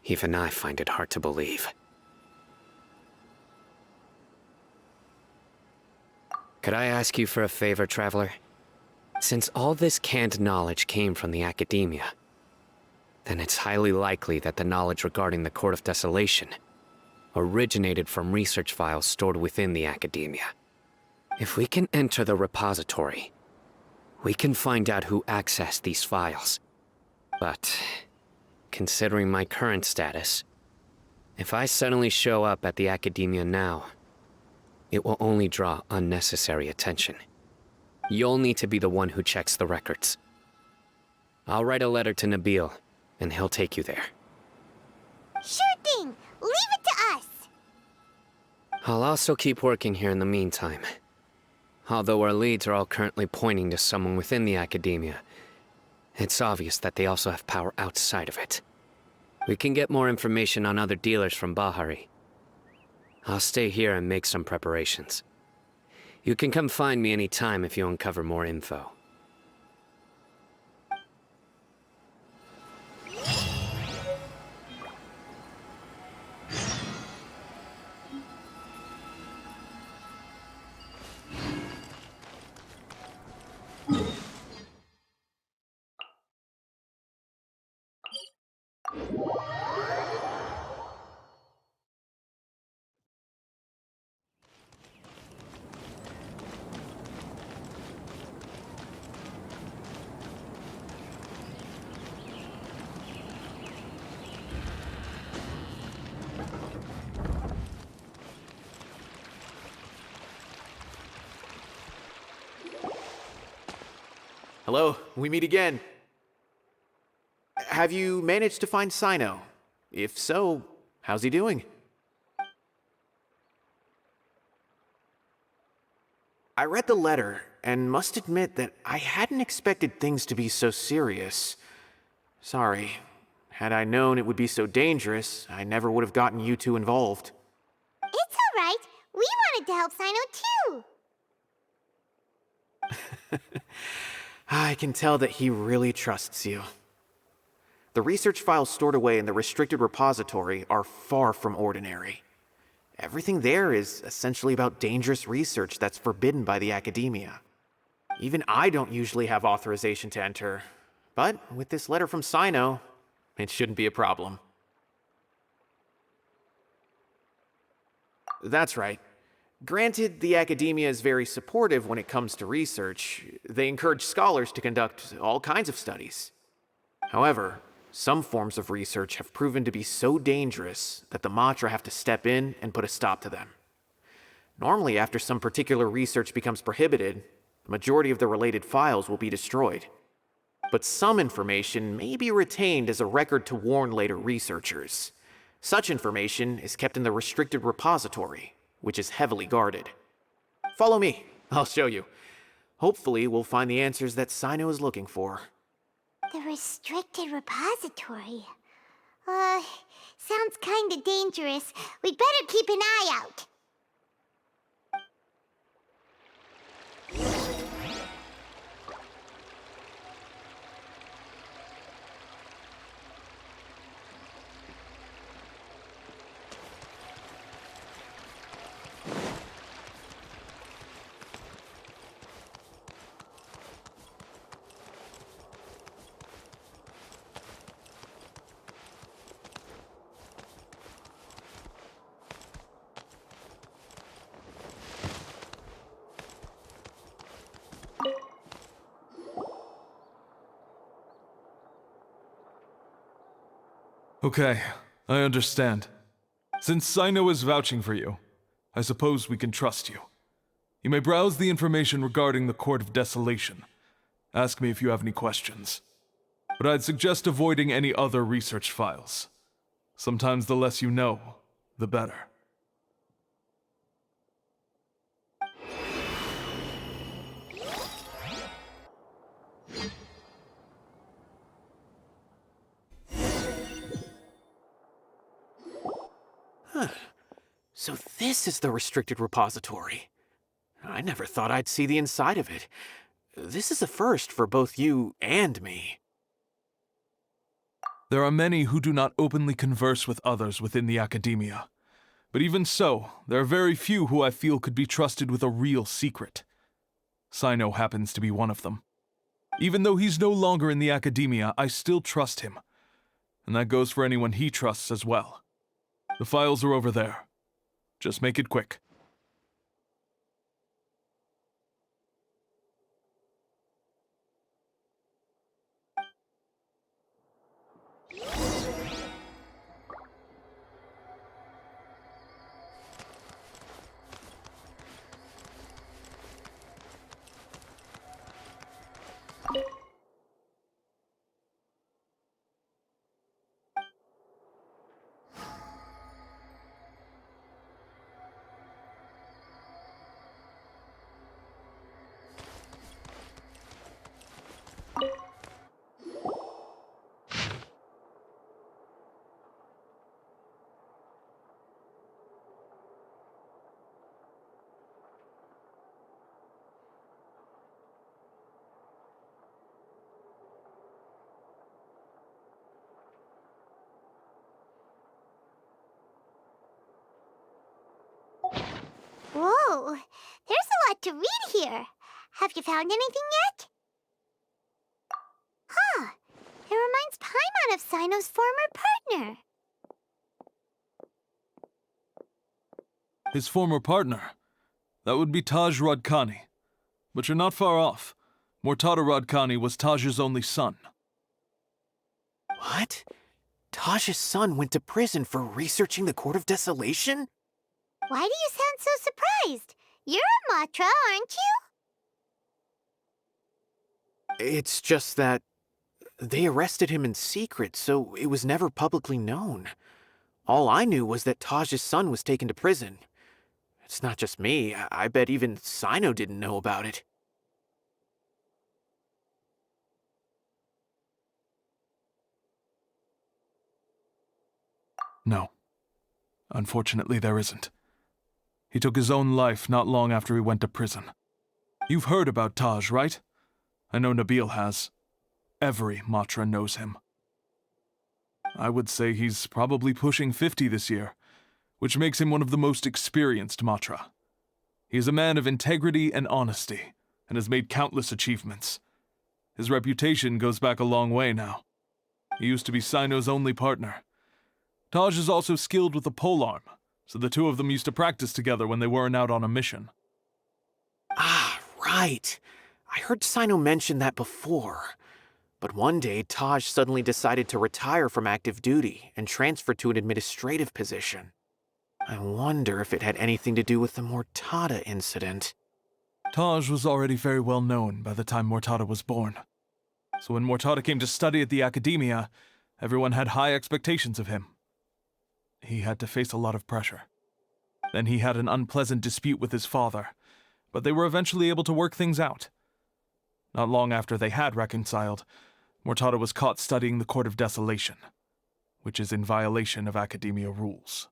Even I find it hard to believe. Could I ask you for a favor, Traveler? Since all this canned knowledge came from the Academia, then it's highly likely that the knowledge regarding the Court of Desolation originated from research files stored within the Academia. If we can enter the repository, we can find out who accessed these files. But, considering my current status, if I suddenly show up at the Academia now, it will only draw unnecessary attention. You'll need to be the one who checks the records. I'll write a letter to Nabil, and he'll take you there. Sure thing. Leave it to us. I'll also keep working here in the meantime. Although our leads are all currently pointing to someone within the academia, it's obvious that they also have power outside of it. We can get more information on other dealers from Bahari. I'll stay here and make some preparations. You can come find me anytime if you uncover more info. Hello, we meet again. Have you managed to find Sino? If so, how's he doing? I read the letter and must admit that I hadn't expected things to be so serious. Sorry. Had I known it would be so dangerous, I never would have gotten you two involved. It's all right. We wanted to help Sino too. I can tell that he really trusts you. The research files stored away in the restricted repository are far from ordinary. Everything there is essentially about dangerous research that's forbidden by the academia. Even I don't usually have authorization to enter, but with this letter from Sino, it shouldn't be a problem. That's right. Granted, the academia is very supportive when it comes to research. They encourage scholars to conduct all kinds of studies. However, some forms of research have proven to be so dangerous that the Matra have to step in and put a stop to them. Normally, after some particular research becomes prohibited, the majority of the related files will be destroyed. But some information may be retained as a record to warn later researchers. Such information is kept in the restricted repository, which is heavily guarded. Follow me, I'll show you. Hopefully, we'll find the answers that Sino is looking for. The restricted repository. Sounds kinda dangerous. We'd better keep an eye out. Okay, I understand. Since Sino is vouching for you, I suppose we can trust you. You may browse the information regarding the Court of Desolation. Ask me if you have any questions. But I'd suggest avoiding any other research files. Sometimes the less you know, the better. So this is the restricted repository. I never thought I'd see the inside of it. This is a first for both you and me. There are many who do not openly converse with others within the academia. But even so, there are very few who I feel could be trusted with a real secret. Sino happens to be one of them. Even though he's no longer in the academia, I still trust him. And that goes for anyone he trusts as well. The files are over there. Just make it quick. Whoa! There's a lot to read here. Have you found anything yet? Huh. It reminds Paimon of Sino's former partner. His former partner? That would be Taj Radkani. But you're not far off. Mortada Radkani was Taj's only son. What? Taj's son went to prison for researching the Court of Desolation? Why do you sound so surprised? You're a Matra, aren't you? It's just that they arrested him in secret, so it was never publicly known. All I knew was that Taj's son was taken to prison. It's not just me. I bet even Sino didn't know about it. No. Unfortunately, there isn't. He took his own life not long after he went to prison. You've heard about Taj, right? I know Nabil has. Every Matra knows him. I would say he's probably pushing 50 this year, which makes him one of the most experienced Matra. He is a man of integrity and honesty, and has made countless achievements. His reputation goes back a long way now. He used to be Sino's only partner. Taj is also skilled with the polearm, so the two of them used to practice together when they weren't out on a mission. Ah, right. I heard Sino mention that before. But one day, Taj suddenly decided to retire from active duty and transfer to an administrative position. I wonder if it had anything to do with the Mortada incident. Taj was already very well known by the time Mortada was born. So when Mortada came to study at the Academia, everyone had high expectations of him. He had to face a lot of pressure. Then he had an unpleasant dispute with his father, but they were eventually able to work things out. Not long after they had reconciled, Mortada was caught studying the Court of Desolation, which is in violation of Academia rules.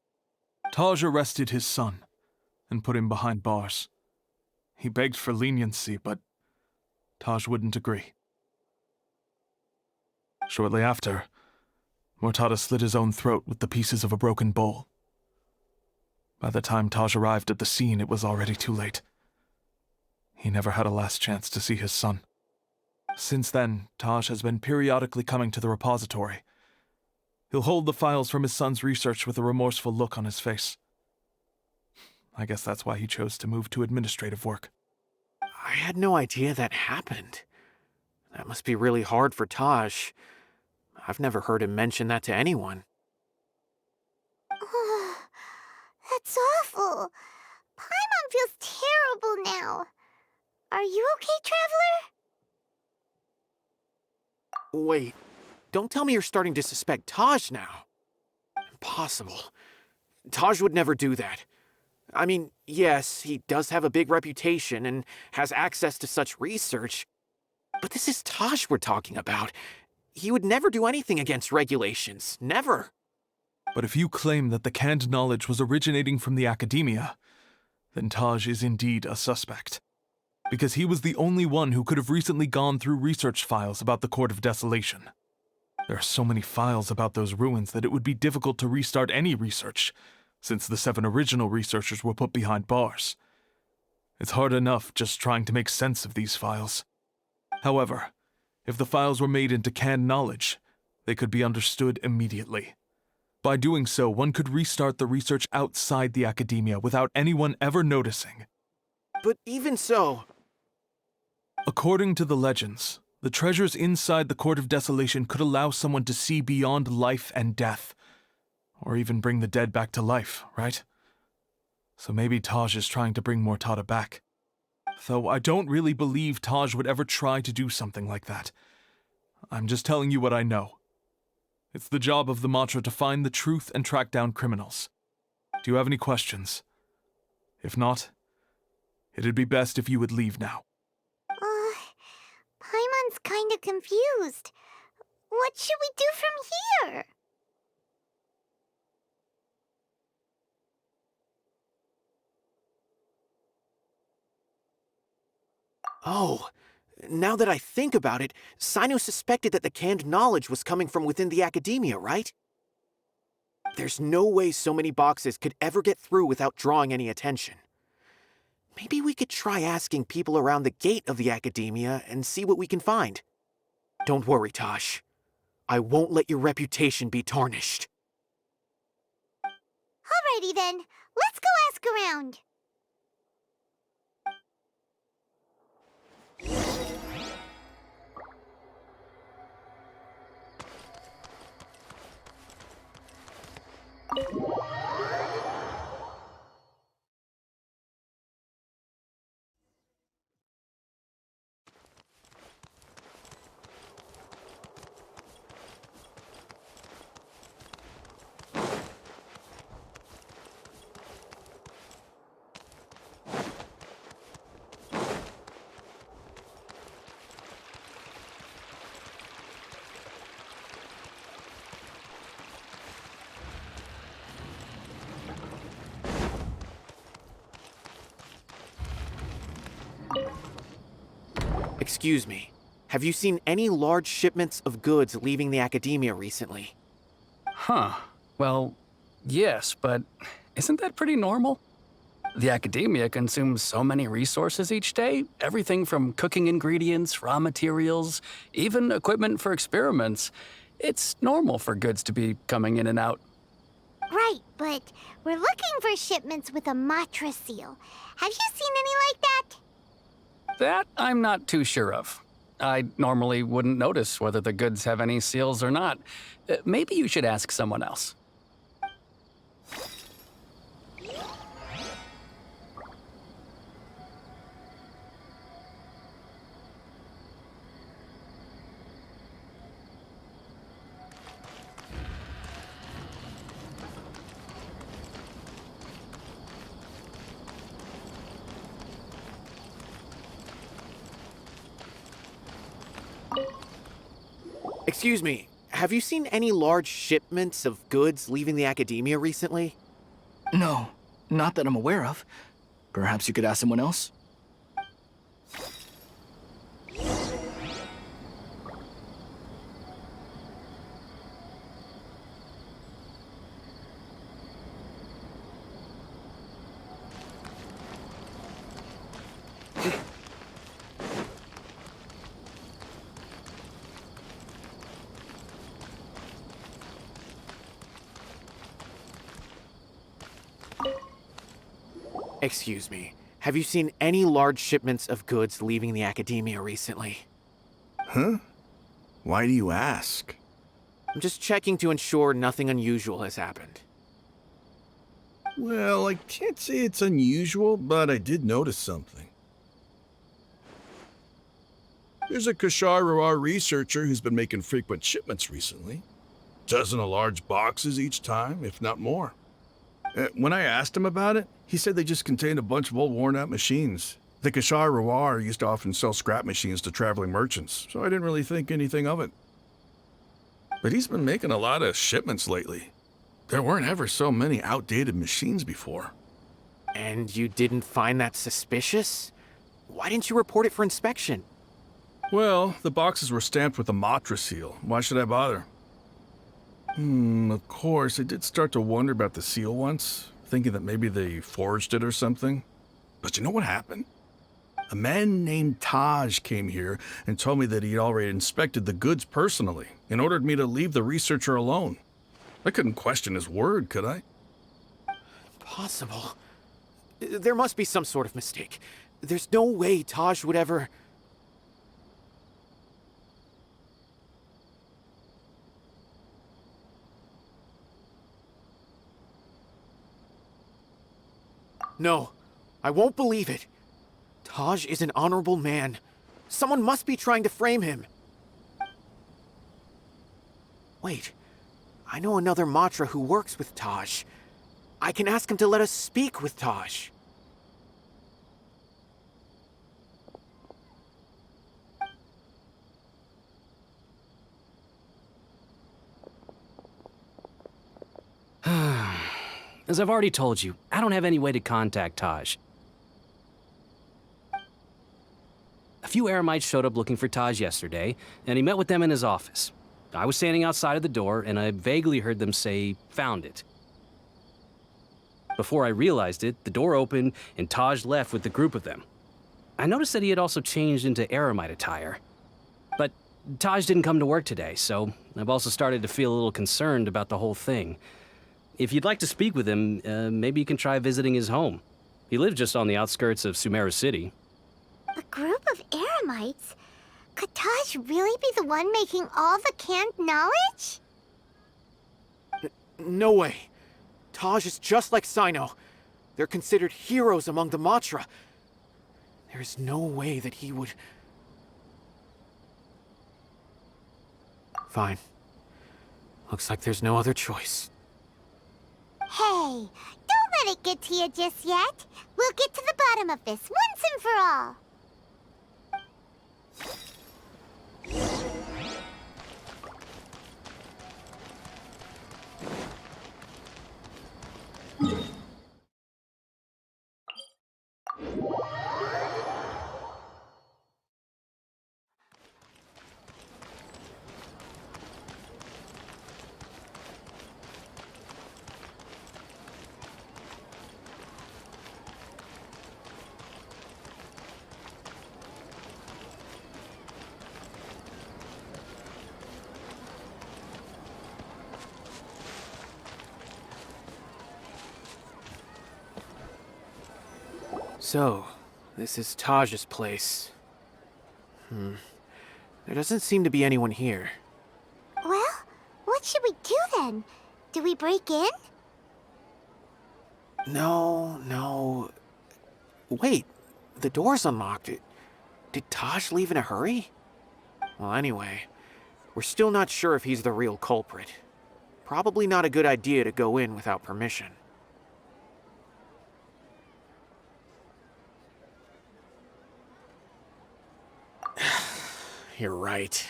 Taj arrested his son and put him behind bars. He begged for leniency, but Taj wouldn't agree. Shortly after, Mortada slit his own throat with the pieces of a broken bowl. By the time Taj arrived at the scene, it was already too late. He never had a last chance to see his son. Since then, Taj has been periodically coming to the repository. He'll hold the files from his son's research with a remorseful look on his face. I guess that's why he chose to move to administrative work. I had no idea that happened. That must be really hard for Taj. I've never heard him mention that to anyone. That's awful. Paimon feels terrible now. Are you okay, Traveler? Wait, don't tell me you're starting to suspect Taj now. Impossible. Taj would never do that. I mean, yes, he does have a big reputation and has access to such research, but this is Taj we're talking about. He would never do anything against regulations. Never. But if you claim that the canned knowledge was originating from the Academia, then Taj is indeed a suspect. Because he was the only one who could have recently gone through research files about the Court of Desolation. There are so many files about those ruins that it would be difficult to restart any research, since the 7 original researchers were put behind bars. It's hard enough just trying to make sense of these files. However, if the files were made into canned knowledge, they could be understood immediately. By doing so, one could restart the research outside the Academia without anyone ever noticing. But even so... According to the legends, the treasures inside the Court of Desolation could allow someone to see beyond life and death, or even bring the dead back to life, right? So maybe Taj is trying to bring Mortada back. Though I don't really believe Taj would ever try to do something like that. I'm just telling you what I know. It's the job of the Matra to find the truth and track down criminals. Do you have any questions? If not, it'd be best if you would leave now. Paimon's kinda confused. What should we do from here? Oh, now that I think about it, Sino suspected that the canned knowledge was coming from within the Academia, right? There's no way so many boxes could ever get through without drawing any attention. Maybe we could try asking people around the gate of the academia and see what we can find. Don't worry, Taj. I won't let your reputation be tarnished. Alrighty then, let's go ask around. Excuse me, have you seen any large shipments of goods leaving the academia recently? Huh. Well, yes, but isn't that pretty normal? The academia consumes so many resources each day, everything from cooking ingredients, raw materials, even equipment for experiments. It's normal for goods to be coming in and out. Right, but we're looking for shipments with a Matra seal. Have you seen any like that? That I'm not too sure of. I normally wouldn't notice whether the goods have any seals or not. Maybe you should ask someone else. Excuse me, have you seen any large shipments of goods leaving the academia recently? No, not that I'm aware of. Perhaps you could ask someone else? Excuse me, have you seen any large shipments of goods leaving the academia recently? Huh? Why do you ask? I'm just checking to ensure nothing unusual has happened. Well, I can't say it's unusual, but I did notice something. There's a Kashar researcher who's been making frequent shipments recently. Dozen of large boxes each time, if not more. When I asked him about it, he said they just contained a bunch of old worn-out machines. The Kashar used to often sell scrap machines to traveling merchants, so I didn't really think anything of it. But he's been making a lot of shipments lately. There weren't ever so many outdated machines before. And you didn't find that suspicious? Why didn't you report it for inspection? Well, the boxes were stamped with a Matra seal. Why should I bother? Of course, I did start to wonder about the seal once, thinking that maybe they forged it or something. But you know what happened? A man named Taj came here and told me that he'd already inspected the goods personally and ordered me to leave the researcher alone. I couldn't question his word, could I? Impossible. There must be some sort of mistake. There's no way Taj would ever... No, I won't believe it. Taj is an honorable man. Someone must be trying to frame him. Wait, I know another Matra who works with Taj. I can ask him to let us speak with Taj. As I've already told you, I don't have any way to contact Taj. A few Eremites showed up looking for Taj yesterday, and he met with them in his office. I was standing outside of the door, and I vaguely heard them say, "Found it." Before I realized it, the door opened and Taj left with the group of them. I noticed that he had also changed into Eremite attire. But Taj didn't come to work today, so I've also started to feel a little concerned about the whole thing. If you'd like to speak with him, maybe you can try visiting his home. He lives just on the outskirts of Sumeru City. A group of Eremites? Could Taj really be the one making all the canned knowledge? No way. Taj is just like Sino. They're considered heroes among the Matra. There's no way that he would... Fine. Looks like there's no other choice. Hey, don't let it get to you just yet. We'll get to the bottom of this once and for all. So, this is Taj's place. There doesn't seem to be anyone here. Well, what should we do then? Do we break in? No. Wait, the door's unlocked. Did Taj leave in a hurry? Well, anyway, we're still not sure if he's the real culprit. Probably not a good idea to go in without permission. You're right.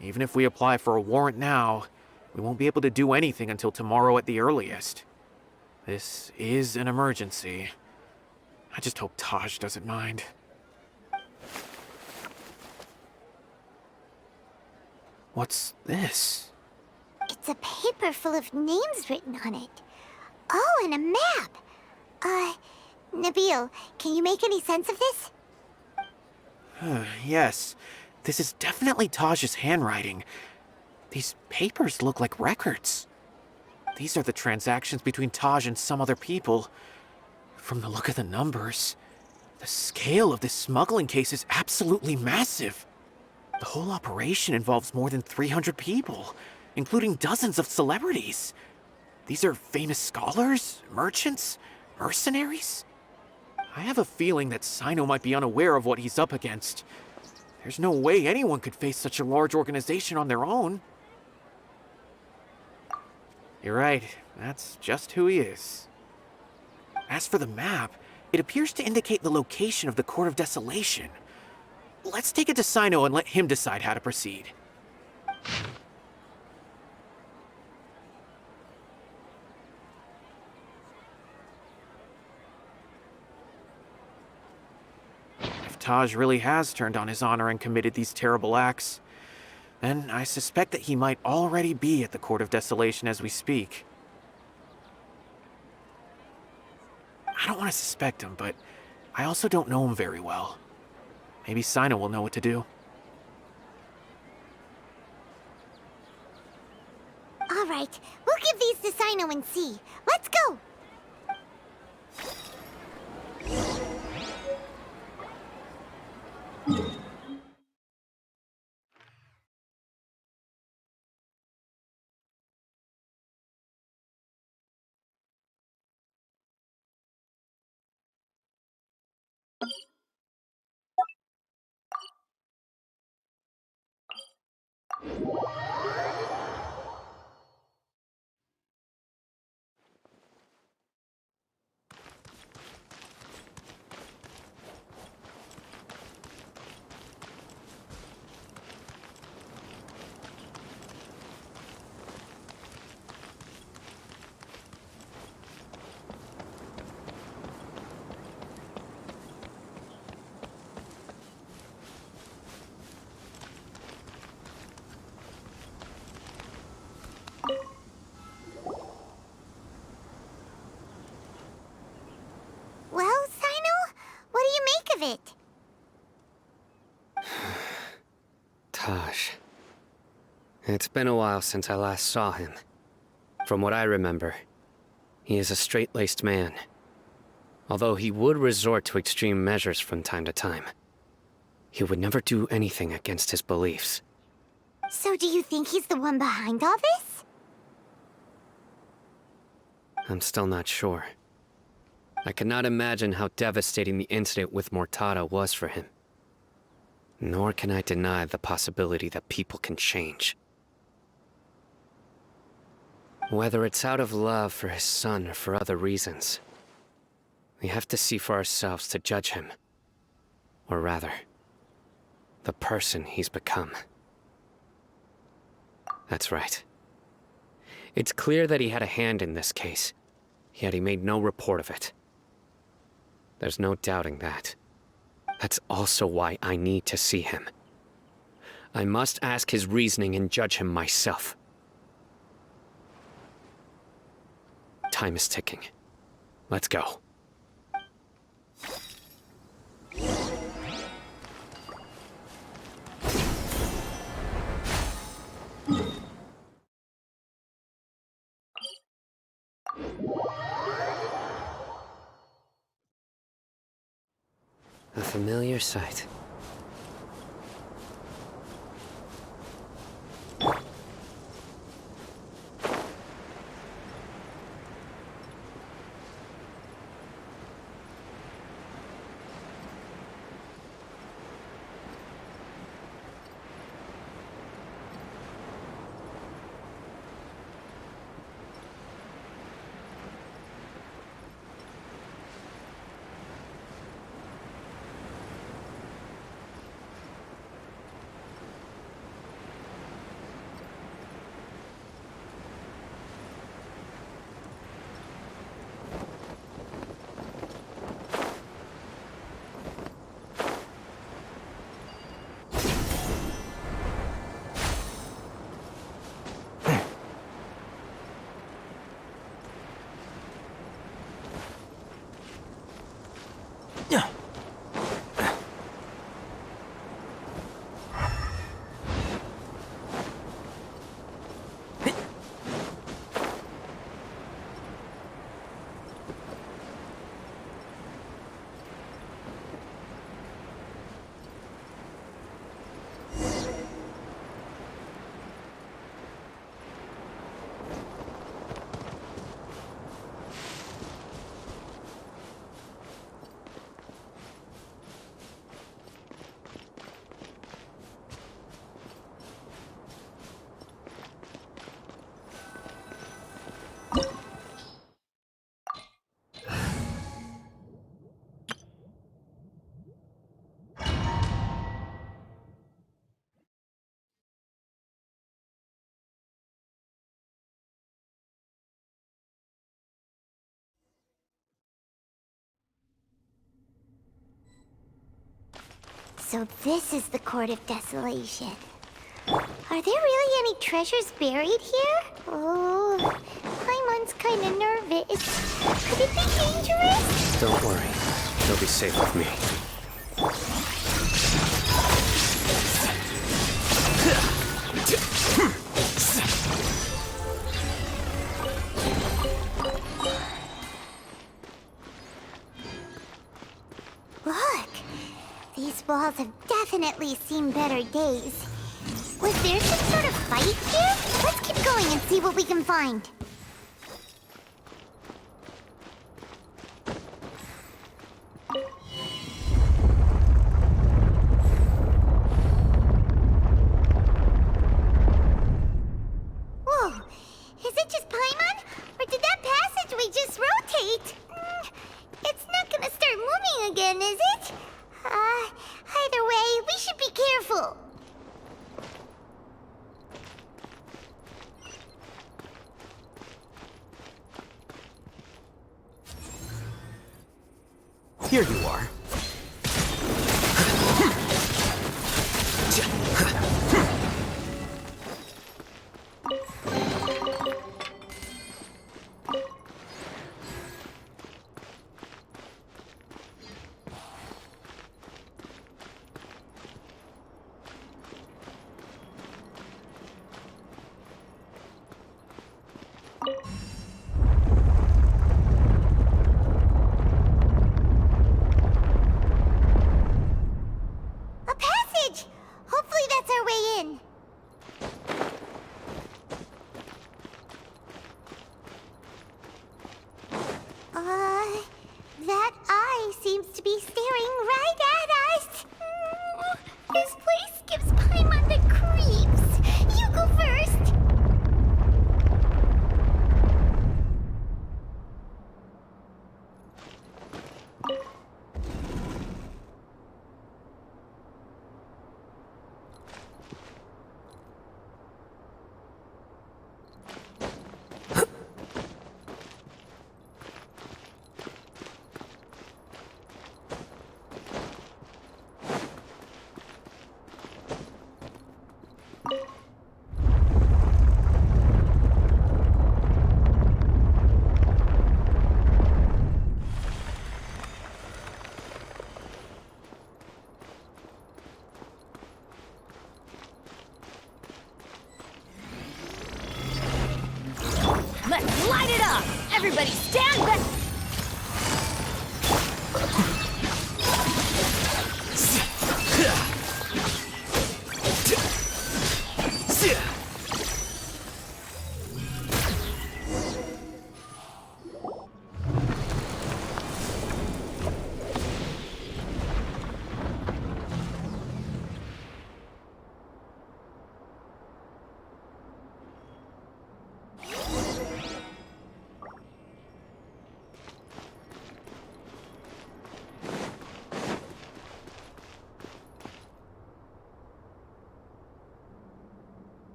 Even if we apply for a warrant now, we won't be able to do anything until tomorrow at the earliest. This is an emergency. I just hope Taj doesn't mind. What's this? It's a paper full of names written on it. Oh, and a map. Nabil, can you make any sense of this? Yes. This is definitely Taj's handwriting. These papers look like records. These are the transactions between Taj and some other people. From the look of the numbers, the scale of this smuggling case is absolutely massive. The whole operation involves more than 300 people, including dozens of celebrities. These are famous scholars, merchants, mercenaries. I have a feeling that Sino might be unaware of what he's up against. There's no way anyone could face such a large organization on their own. You're right, that's just who he is. As for the map, it appears to indicate the location of the Court of Desolation. Let's take it to Sino and let him decide how to proceed. If Taj really has turned on his honor and committed these terrible acts, then I suspect that he might already be at the Court of Desolation as we speak. I don't want to suspect him, but I also don't know him very well. Maybe Sino will know what to do. All right, we'll give these to Sino and see. Let's go! it. Taj. It's been a while since I last saw him. From what I remember, he is a straight-laced man. Although he would resort to extreme measures from time to time. He would never do anything against his beliefs. So do you think he's the one behind all this? I'm still not sure. I cannot imagine how devastating the incident with Mortada was for him. Nor can I deny the possibility that people can change. Whether it's out of love for his son or for other reasons, we have to see for ourselves to judge him. Or rather, the person he's become. That's right. It's clear that he had a hand in this case, yet he made no report of it. There's no doubting that. That's also why I need to see him. I must ask his reasoning and judge him myself. Time is ticking. Let's go. A familiar sight. So this is the Court of Desolation. Are there really any treasures buried here? Oh, Paimon's kinda nervous. Could it be dangerous? Don't worry. He'll be safe with me. Look! These walls have definitely seen better days. Was there some sort of fight here? Let's keep going and see what we can find. Whoa! Is it just Paimon? Or did that passageway just rotate? It's not gonna start moving again, is it? Either way, we should be careful. Here you are.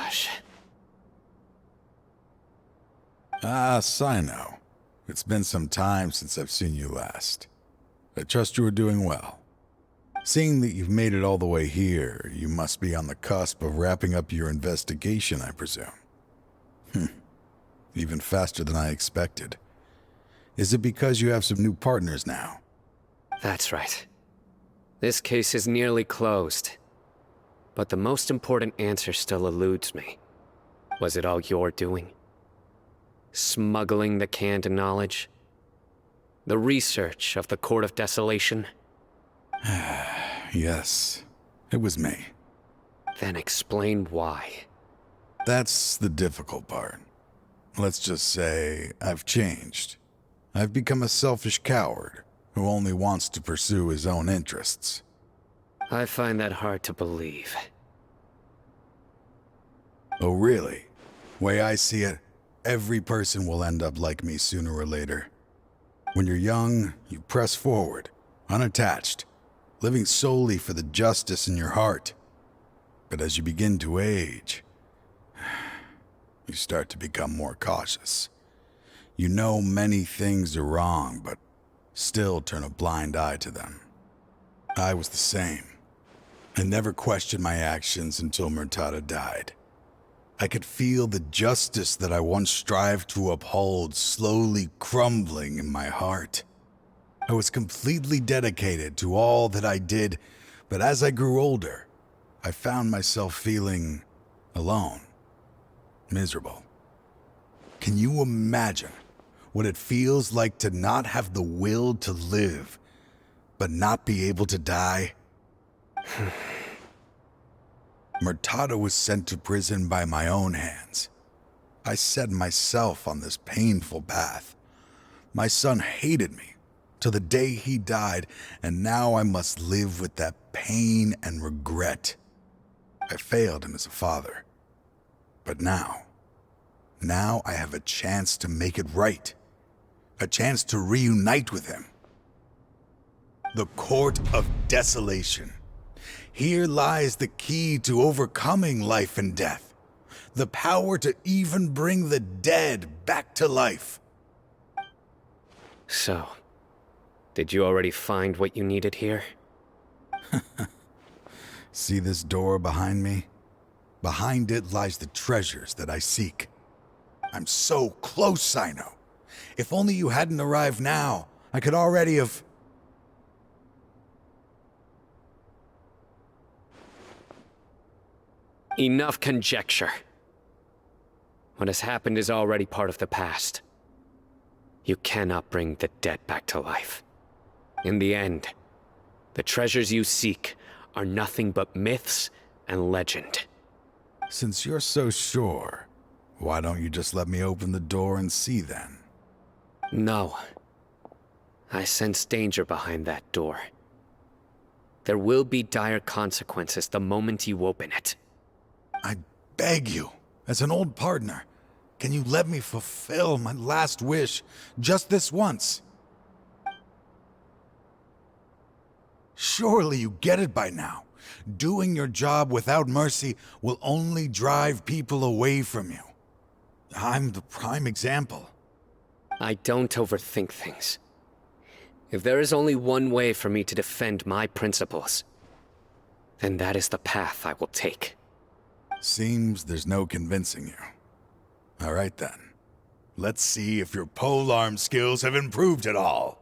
Taj. Ah, Sino. It's been some time since I've seen you last. I trust you are doing well. Seeing that you've made it all the way here, you must be on the cusp of wrapping up your investigation, I presume. Even faster than I expected. Is it because you have some new partners now? That's right. This case is nearly closed. But the most important answer still eludes me. Was it all your doing? Smuggling the canned knowledge? The research of the Court of Desolation? Yes, it was me. Then explain why. That's the difficult part. Let's just say I've changed. I've become a selfish coward who only wants to pursue his own interests. I find that hard to believe. Oh, really? Way I see it, every person will end up like me sooner or later. When you're young, you press forward, unattached, living solely for the justice in your heart. But as you begin to age, you start to become more cautious. You know many things are wrong, but still turn a blind eye to them. I was the same. I never questioned my actions until Murtada died. I could feel the justice that I once strived to uphold slowly crumbling in my heart. I was completely dedicated to all that I did, but as I grew older, I found myself feeling alone, miserable. Can you imagine what it feels like to not have the will to live, but not be able to die? Murtada was sent to prison by my own hands. I set myself on this painful path. My son hated me till the day he died, and now I must live with that pain and regret. I failed him as a father. But now I have a chance to make it right. A chance to reunite with him. The Court of Desolation. Here lies the key to overcoming life and death. The power to even bring the dead back to life. So, did you already find what you needed here? See this door behind me? Behind it lies the treasures that I seek. I'm so close, Sino. If only you hadn't arrived now, I could already have... Enough conjecture. What has happened is already part of the past. You cannot bring the dead back to life. In the end, the treasures you seek are nothing but myths and legend. Since you're so sure, why don't you just let me open the door and see then? No. I sense danger behind that door. There will be dire consequences the moment you open it. I beg you, as an old partner, can you let me fulfill my last wish just this once? Surely you get it by now. Doing your job without mercy will only drive people away from you. I'm the prime example. I don't overthink things. If there is only one way for me to defend my principles, then that is the path I will take. Seems there's no convincing you. All right then. Let's see if your polearm skills have improved at all.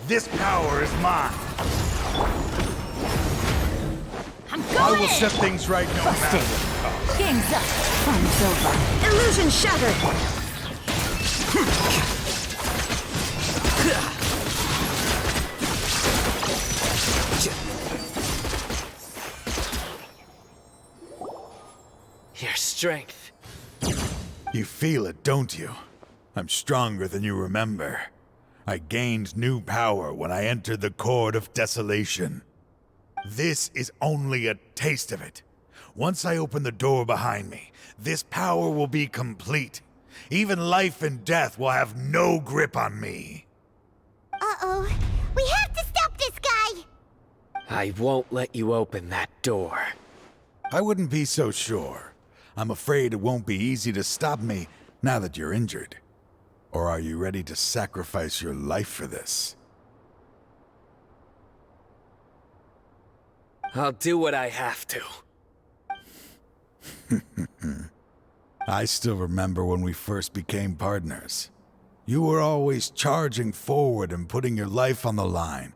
This power is mine. I'm going! I will set things right no matter what. Game's up. Fun's over. Illusion shattered! Your strength. You feel it, don't you? I'm stronger than you remember. I gained new power when I entered the Court of Desolation. This is only a taste of it. Once I open the door behind me, this power will be complete. Even life and death will have no grip on me. Uh-oh. We have to stop this guy! I won't let you open that door. I wouldn't be so sure. I'm afraid it won't be easy to stop me now that you're injured. Or are you ready to sacrifice your life for this? I'll do what I have to. I still remember when we first became partners. You were always charging forward and putting your life on the line,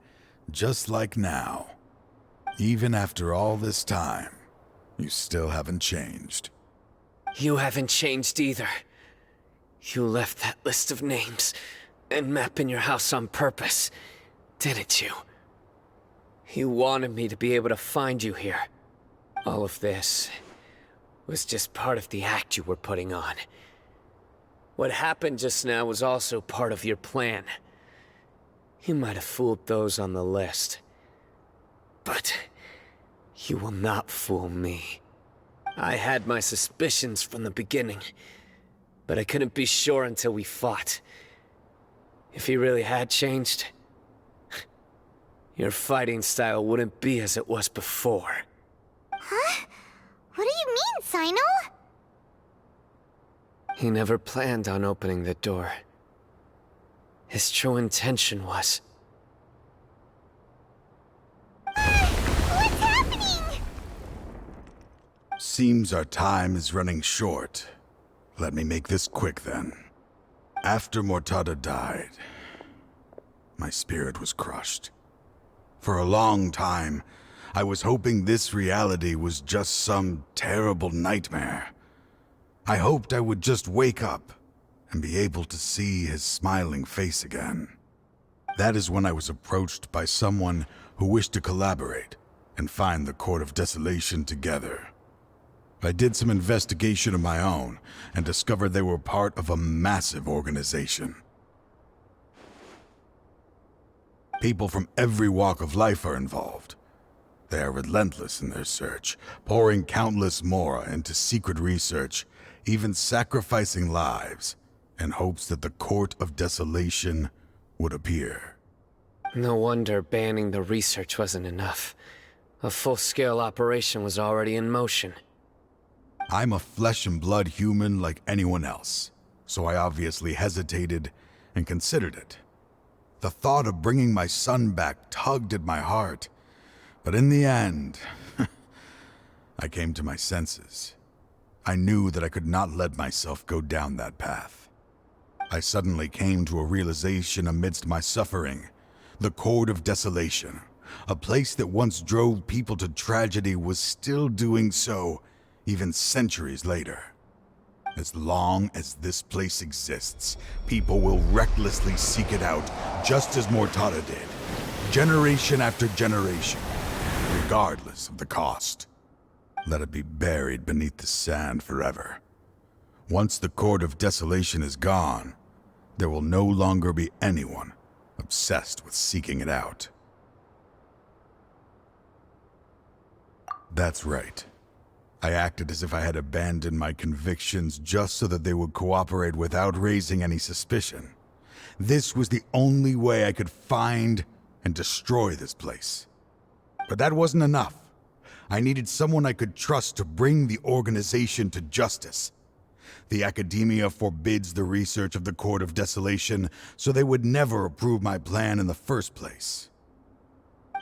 just like now. Even after all this time, you still haven't changed. You haven't changed either. You left that list of names and map in your house on purpose, didn't you? You wanted me to be able to find you here. All of this was just part of the act you were putting on. What happened just now was also part of your plan. You might have fooled those on the list, but you will not fool me. I had my suspicions from the beginning, but I couldn't be sure until we fought. If he really had changed, your fighting style wouldn't be as it was before. Huh? What do you mean, Sino? He never planned on opening the door. His true intention was... What's happening? Seems our time is running short. Let me make this quick then. After Mortada died, my spirit was crushed. For a long time, I was hoping this reality was just some terrible nightmare. I hoped I would just wake up and be able to see his smiling face again. That is when I was approached by someone who wished to collaborate and find the Court of Desolation together. I did some investigation of my own and discovered they were part of a massive organization. People from every walk of life are involved. They are relentless in their search, pouring countless mora into secret research, even sacrificing lives, in hopes that the Court of Desolation would appear. No wonder banning the research wasn't enough. A full-scale operation was already in motion. I'm a flesh and blood human like anyone else, so I obviously hesitated and considered it. The thought of bringing my son back tugged at my heart, but in the end, I came to my senses. I knew that I could not let myself go down that path. I suddenly came to a realization amidst my suffering. The Court of Desolation, a place that once drove people to tragedy, was still doing so even centuries later. As long as this place exists, people will recklessly seek it out, just as Mortada did, generation after generation, regardless of the cost. Let it be buried beneath the sand forever. Once the Court of Desolation is gone, there will no longer be anyone obsessed with seeking it out. That's right. I acted as if I had abandoned my convictions just so that they would cooperate without raising any suspicion. This was the only way I could find and destroy this place. But that wasn't enough. I needed someone I could trust to bring the organization to justice. The Academia forbids the research of the Court of Desolation, so they would never approve my plan in the first place.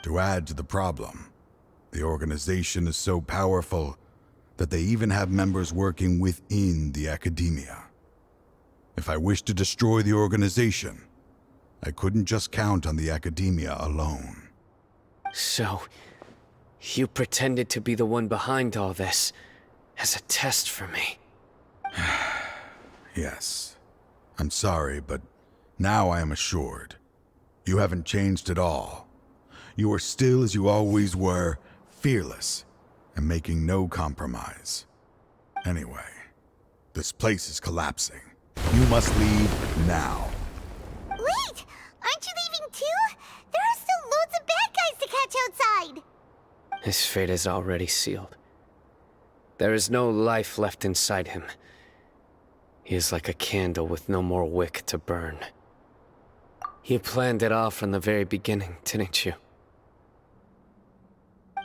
To add to the problem, the organization is so powerful that they even have members working within the Academia. If I wished to destroy the organization, I couldn't just count on the Academia alone. So, you pretended to be the one behind all this, as a test for me. Yes. I'm sorry, but now I am assured. You haven't changed at all. You are still as you always were, fearless, and making no compromise. Anyway, this place is collapsing. You must leave now. Wait! Aren't you leaving too? There are still loads of bad guys to catch outside! His fate is already sealed. There is no life left inside him. He is like a candle with no more wick to burn. You planned it all from the very beginning, didn't you?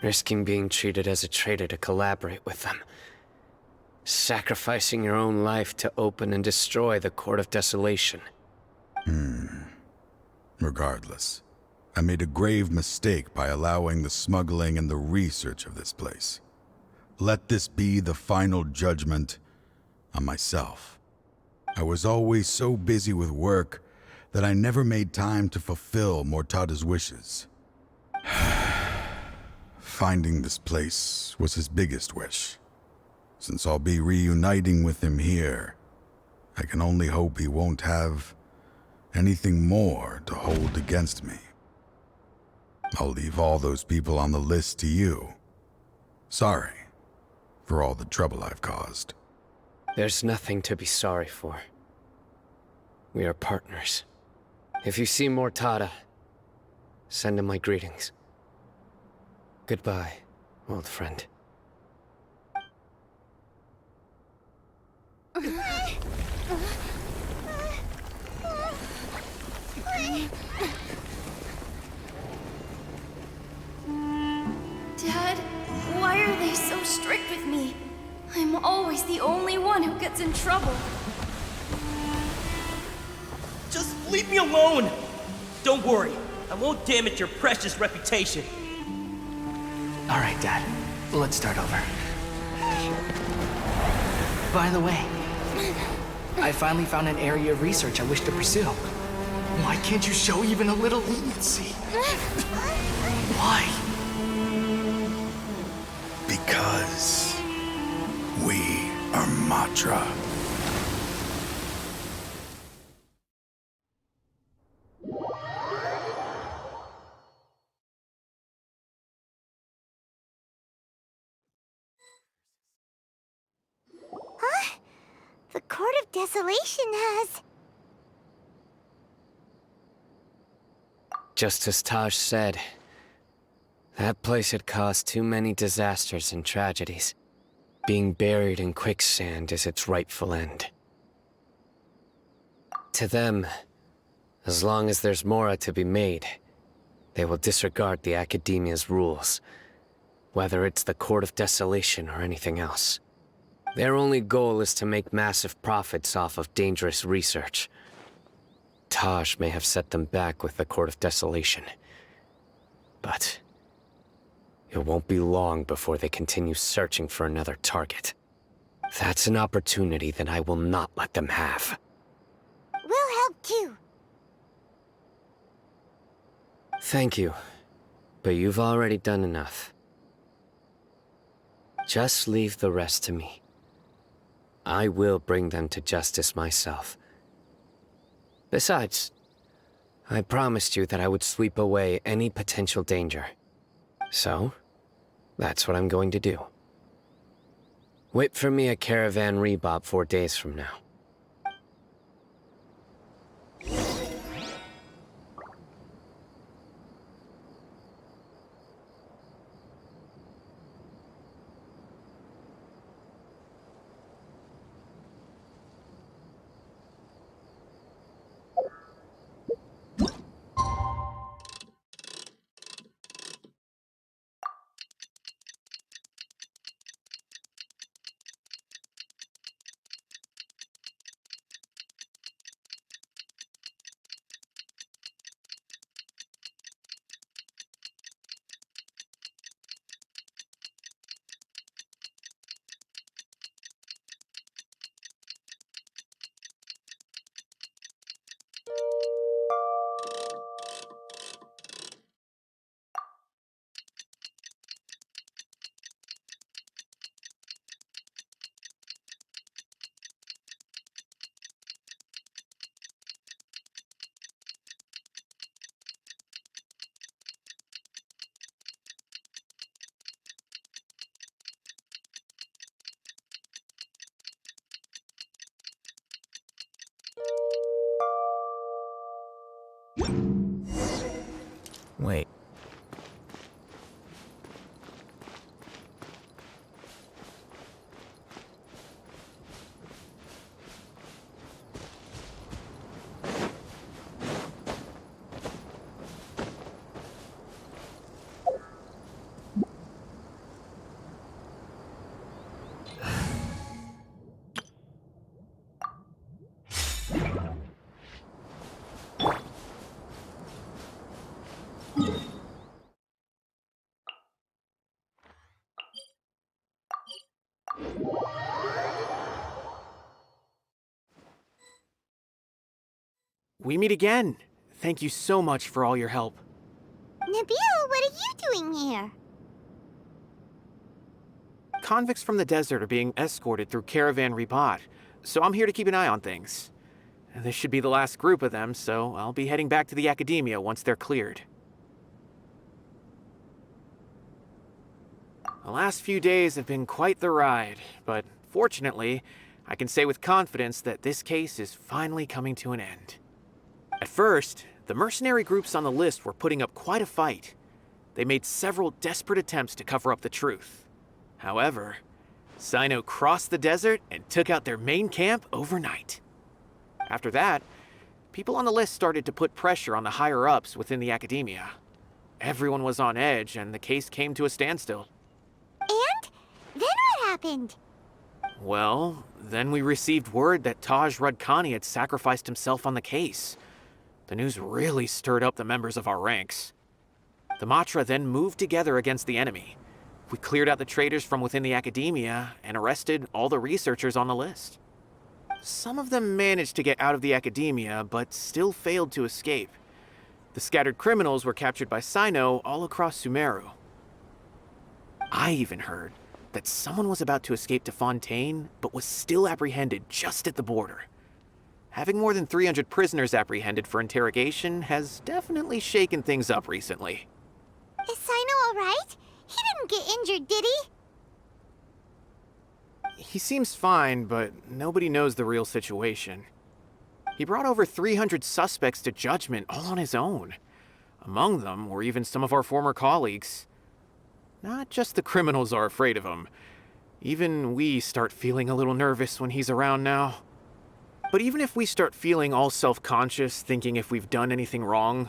Risking being treated as a traitor to collaborate with them. Sacrificing your own life to open and destroy the Court of Desolation. Regardless, I made a grave mistake by allowing the smuggling and the research of this place. Let this be the final judgment on myself. I was always so busy with work that I never made time to fulfill Mortada's wishes. Finding this place was his biggest wish. Since I'll be reuniting with him here, I can only hope he won't have anything more to hold against me. I'll leave all those people on the list to you. Sorry for all the trouble I've caused. There's nothing to be sorry for. We are partners. If you see Mortada, send him my greetings. Goodbye, old friend. Dad, why are they so strict with me? I'm always the only one who gets in trouble. Just leave me alone! Don't worry, I won't damage your precious reputation. All right, Dad. Let's start over. By the way, I finally found an area of research I wish to pursue. Why can't you show even a little leniency? Why? Because we are Matra. Huh? The Court of Desolation has... Just as Taj said, that place had caused too many disasters and tragedies. Being buried in quicksand is its rightful end. To them, as long as there's more to be made, they will disregard the Academia's rules, whether it's the Court of Desolation or anything else. Their only goal is to make massive profits off of dangerous research. Taj may have set them back with the Court of Desolation, but it won't be long before they continue searching for another target. That's an opportunity that I will not let them have. We'll help too. Thank you, but you've already done enough. Just leave the rest to me. I will bring them to justice myself. Besides, I promised you that I would sweep away any potential danger. So, that's what I'm going to do. Wait for me at Caravan Rebob 4 days from now. Wait. We meet again. Thank you so much for all your help. Nabil, what are you doing here? Convicts from the desert are being escorted through Caravan Ribat, so I'm here to keep an eye on things. This should be the last group of them, so I'll be heading back to the Academia once they're cleared. The last few days have been quite the ride, but fortunately, I can say with confidence that this case is finally coming to an end. At first, the mercenary groups on the list were putting up quite a fight. They made several desperate attempts to cover up the truth. However, Cyno crossed the desert and took out their main camp overnight. After that, people on the list started to put pressure on the higher-ups within the Academia. Everyone was on edge, and the case came to a standstill. And? Then what happened? Well, then we received word that Taj Rudkani had sacrificed himself on the case. The news really stirred up the members of our ranks. The Matra then moved together against the enemy. We cleared out the traitors from within the Academia and arrested all the researchers on the list. Some of them managed to get out of the Academia, but still failed to escape. The scattered criminals were captured by Cyno all across Sumeru. I even heard that someone was about to escape to Fontaine, but was still apprehended just at the border. Having more than 300 prisoners apprehended for interrogation has definitely shaken things up recently. Is Cyno alright? He didn't get injured, did he? He seems fine, but nobody knows the real situation. He brought over 300 suspects to judgment all on his own. Among them were even some of our former colleagues. Not just the criminals are afraid of him. Even we start feeling a little nervous when he's around now. But even if we start feeling all self-conscious, thinking if we've done anything wrong,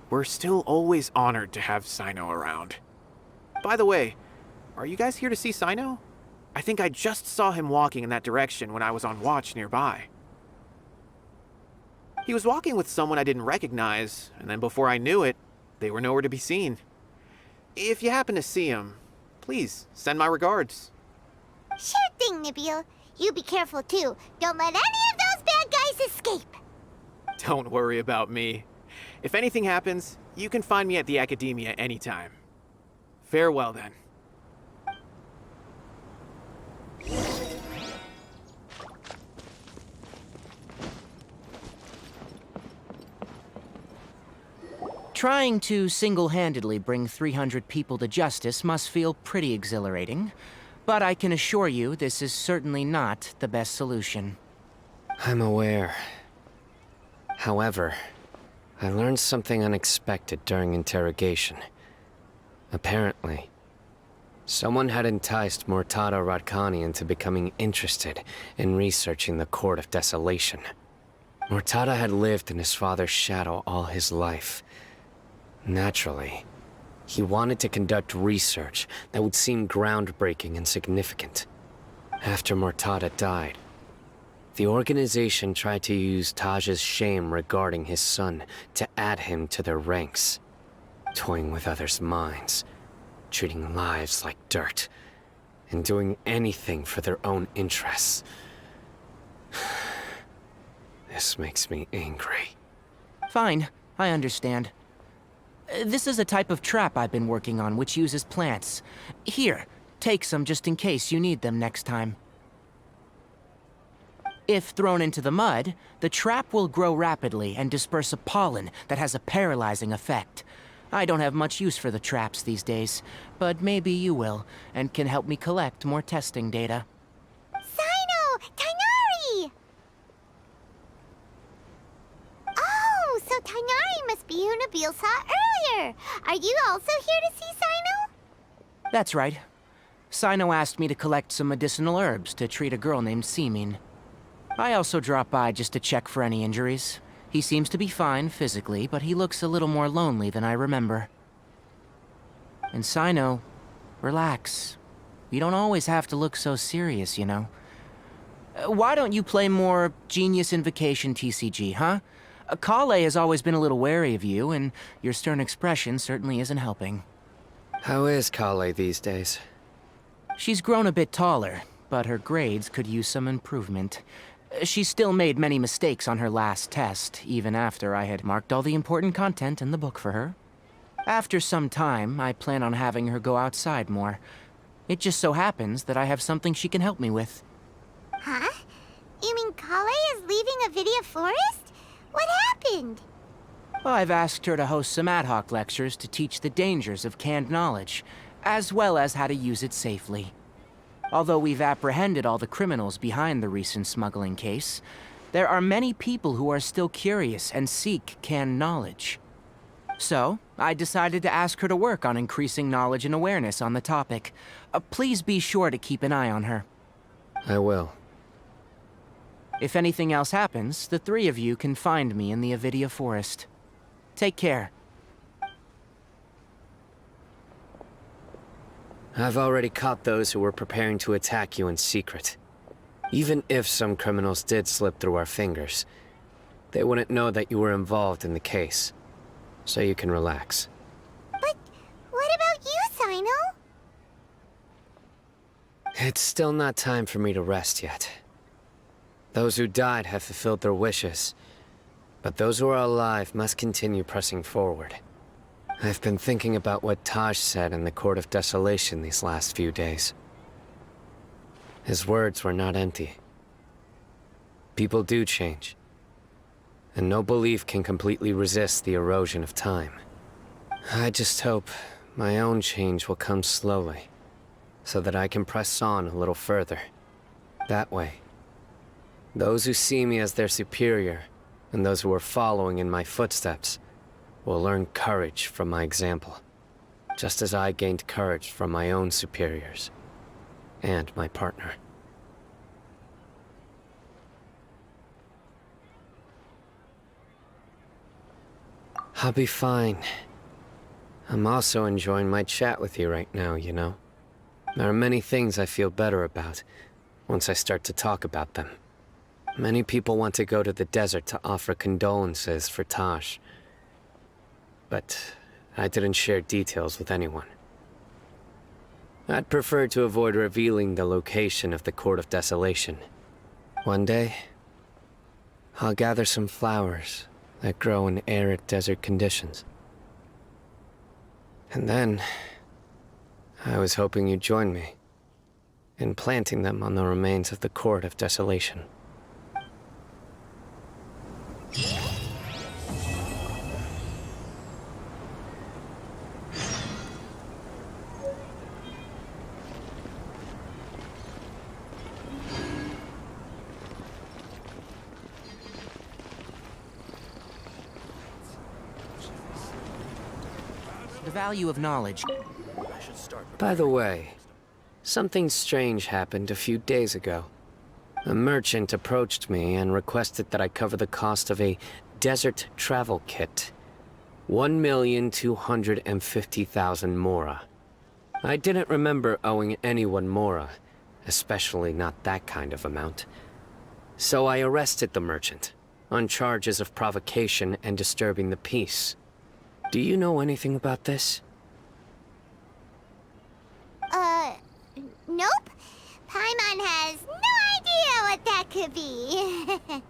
we're still always honored to have Cyno around. By the way, are you guys here to see Cyno? I think I just saw him walking in that direction when I was on watch nearby. He was walking with someone I didn't recognize, and then before I knew it, they were nowhere to be seen. If you happen to see him, please send my regards. Sure thing, Nabil. You be careful too. Don't let any of those bad guys escape. Don't worry about me. If anything happens, you can find me at the Academia anytime. Farewell then. Trying to single-handedly bring 300 people to justice must feel pretty exhilarating, but I can assure you this is certainly not the best solution. I'm aware. However, I learned something unexpected during interrogation. Apparently, someone had enticed Murtada Radkani into becoming interested in researching the Court of Desolation. Murtada had lived in his father's shadow all his life. Naturally, he wanted to conduct research that would seem groundbreaking and significant. After Murtada died, the organization tried to use Taj's shame regarding his son to add him to their ranks, toying with others' minds, treating lives like dirt, and doing anything for their own interests. This makes me angry. Fine, I understand. This is a type of trap I've been working on which uses plants. Here, take some just in case you need them next time. If thrown into the mud, the trap will grow rapidly and disperse a pollen that has a paralyzing effect. I don't have much use for the traps these days, but maybe you will, and can help me collect more testing data. Cyno! Tainari! Oh, so Tainari must be who Nabil saw earlier. Are you also here to see Cyno? That's right. Cyno asked me to collect some medicinal herbs to treat a girl named Simin. I also dropped by just to check for any injuries. He seems to be fine physically, but he looks a little more lonely than I remember. And Cyno, relax. You don't always have to look so serious, you know. Why don't you play more Genius Invocation TCG, huh? Kale has always been a little wary of you, and your stern expression certainly isn't helping. How is Kale these days? She's grown a bit taller, but her grades could use some improvement. She still made many mistakes on her last test, even after I had marked all the important content in the book for her. After some time, I plan on having her go outside more. It just so happens that I have something she can help me with. Huh? You mean Kale is leaving Avidia Forest? What happened? Well, I've asked her to host some ad hoc lectures to teach the dangers of canned knowledge, as well as how to use it safely. Although we've apprehended all the criminals behind the recent smuggling case, there are many people who are still curious and seek canned knowledge. So, I decided to ask her to work on increasing knowledge and awareness on the topic. Please be sure to keep an eye on her. I will. If anything else happens, the three of you can find me in the Avidia Forest. Take care. I've already caught those who were preparing to attack you in secret. Even if some criminals did slip through our fingers, they wouldn't know that you were involved in the case. So you can relax. But what about you, Sino? It's still not time for me to rest yet. Those who died have fulfilled their wishes, but those who are alive must continue pressing forward. I've been thinking about what Taj said in the Court of Desolation these last few days. His words were not empty. People do change, and no belief can completely resist the erosion of time. I just hope my own change will come slowly, so that I can press on a little further. That way, those who see me as their superior, and those who are following in my footsteps, will learn courage from my example, just as I gained courage from my own superiors, and my partner. I'll be fine. I'm also enjoying my chat with you right now, you know? There are many things I feel better about once I start to talk about them. Many people want to go to the desert to offer condolences for Taj, but I didn't share details with anyone. I'd prefer to avoid revealing the location of the Court of Desolation. One day, I'll gather some flowers that grow in arid desert conditions. And then, I was hoping you'd join me in planting them on the remains of the Court of Desolation. The value of knowledge. By the way, something strange happened a few days ago. A merchant approached me and requested that I cover the cost of a desert travel kit. 1,250,000 mora. I didn't remember owing anyone mora, especially not that kind of amount. So I arrested the merchant, on charges of provocation and disturbing the peace. Do you know anything about this? Nope. Paimon has no idea what that could be.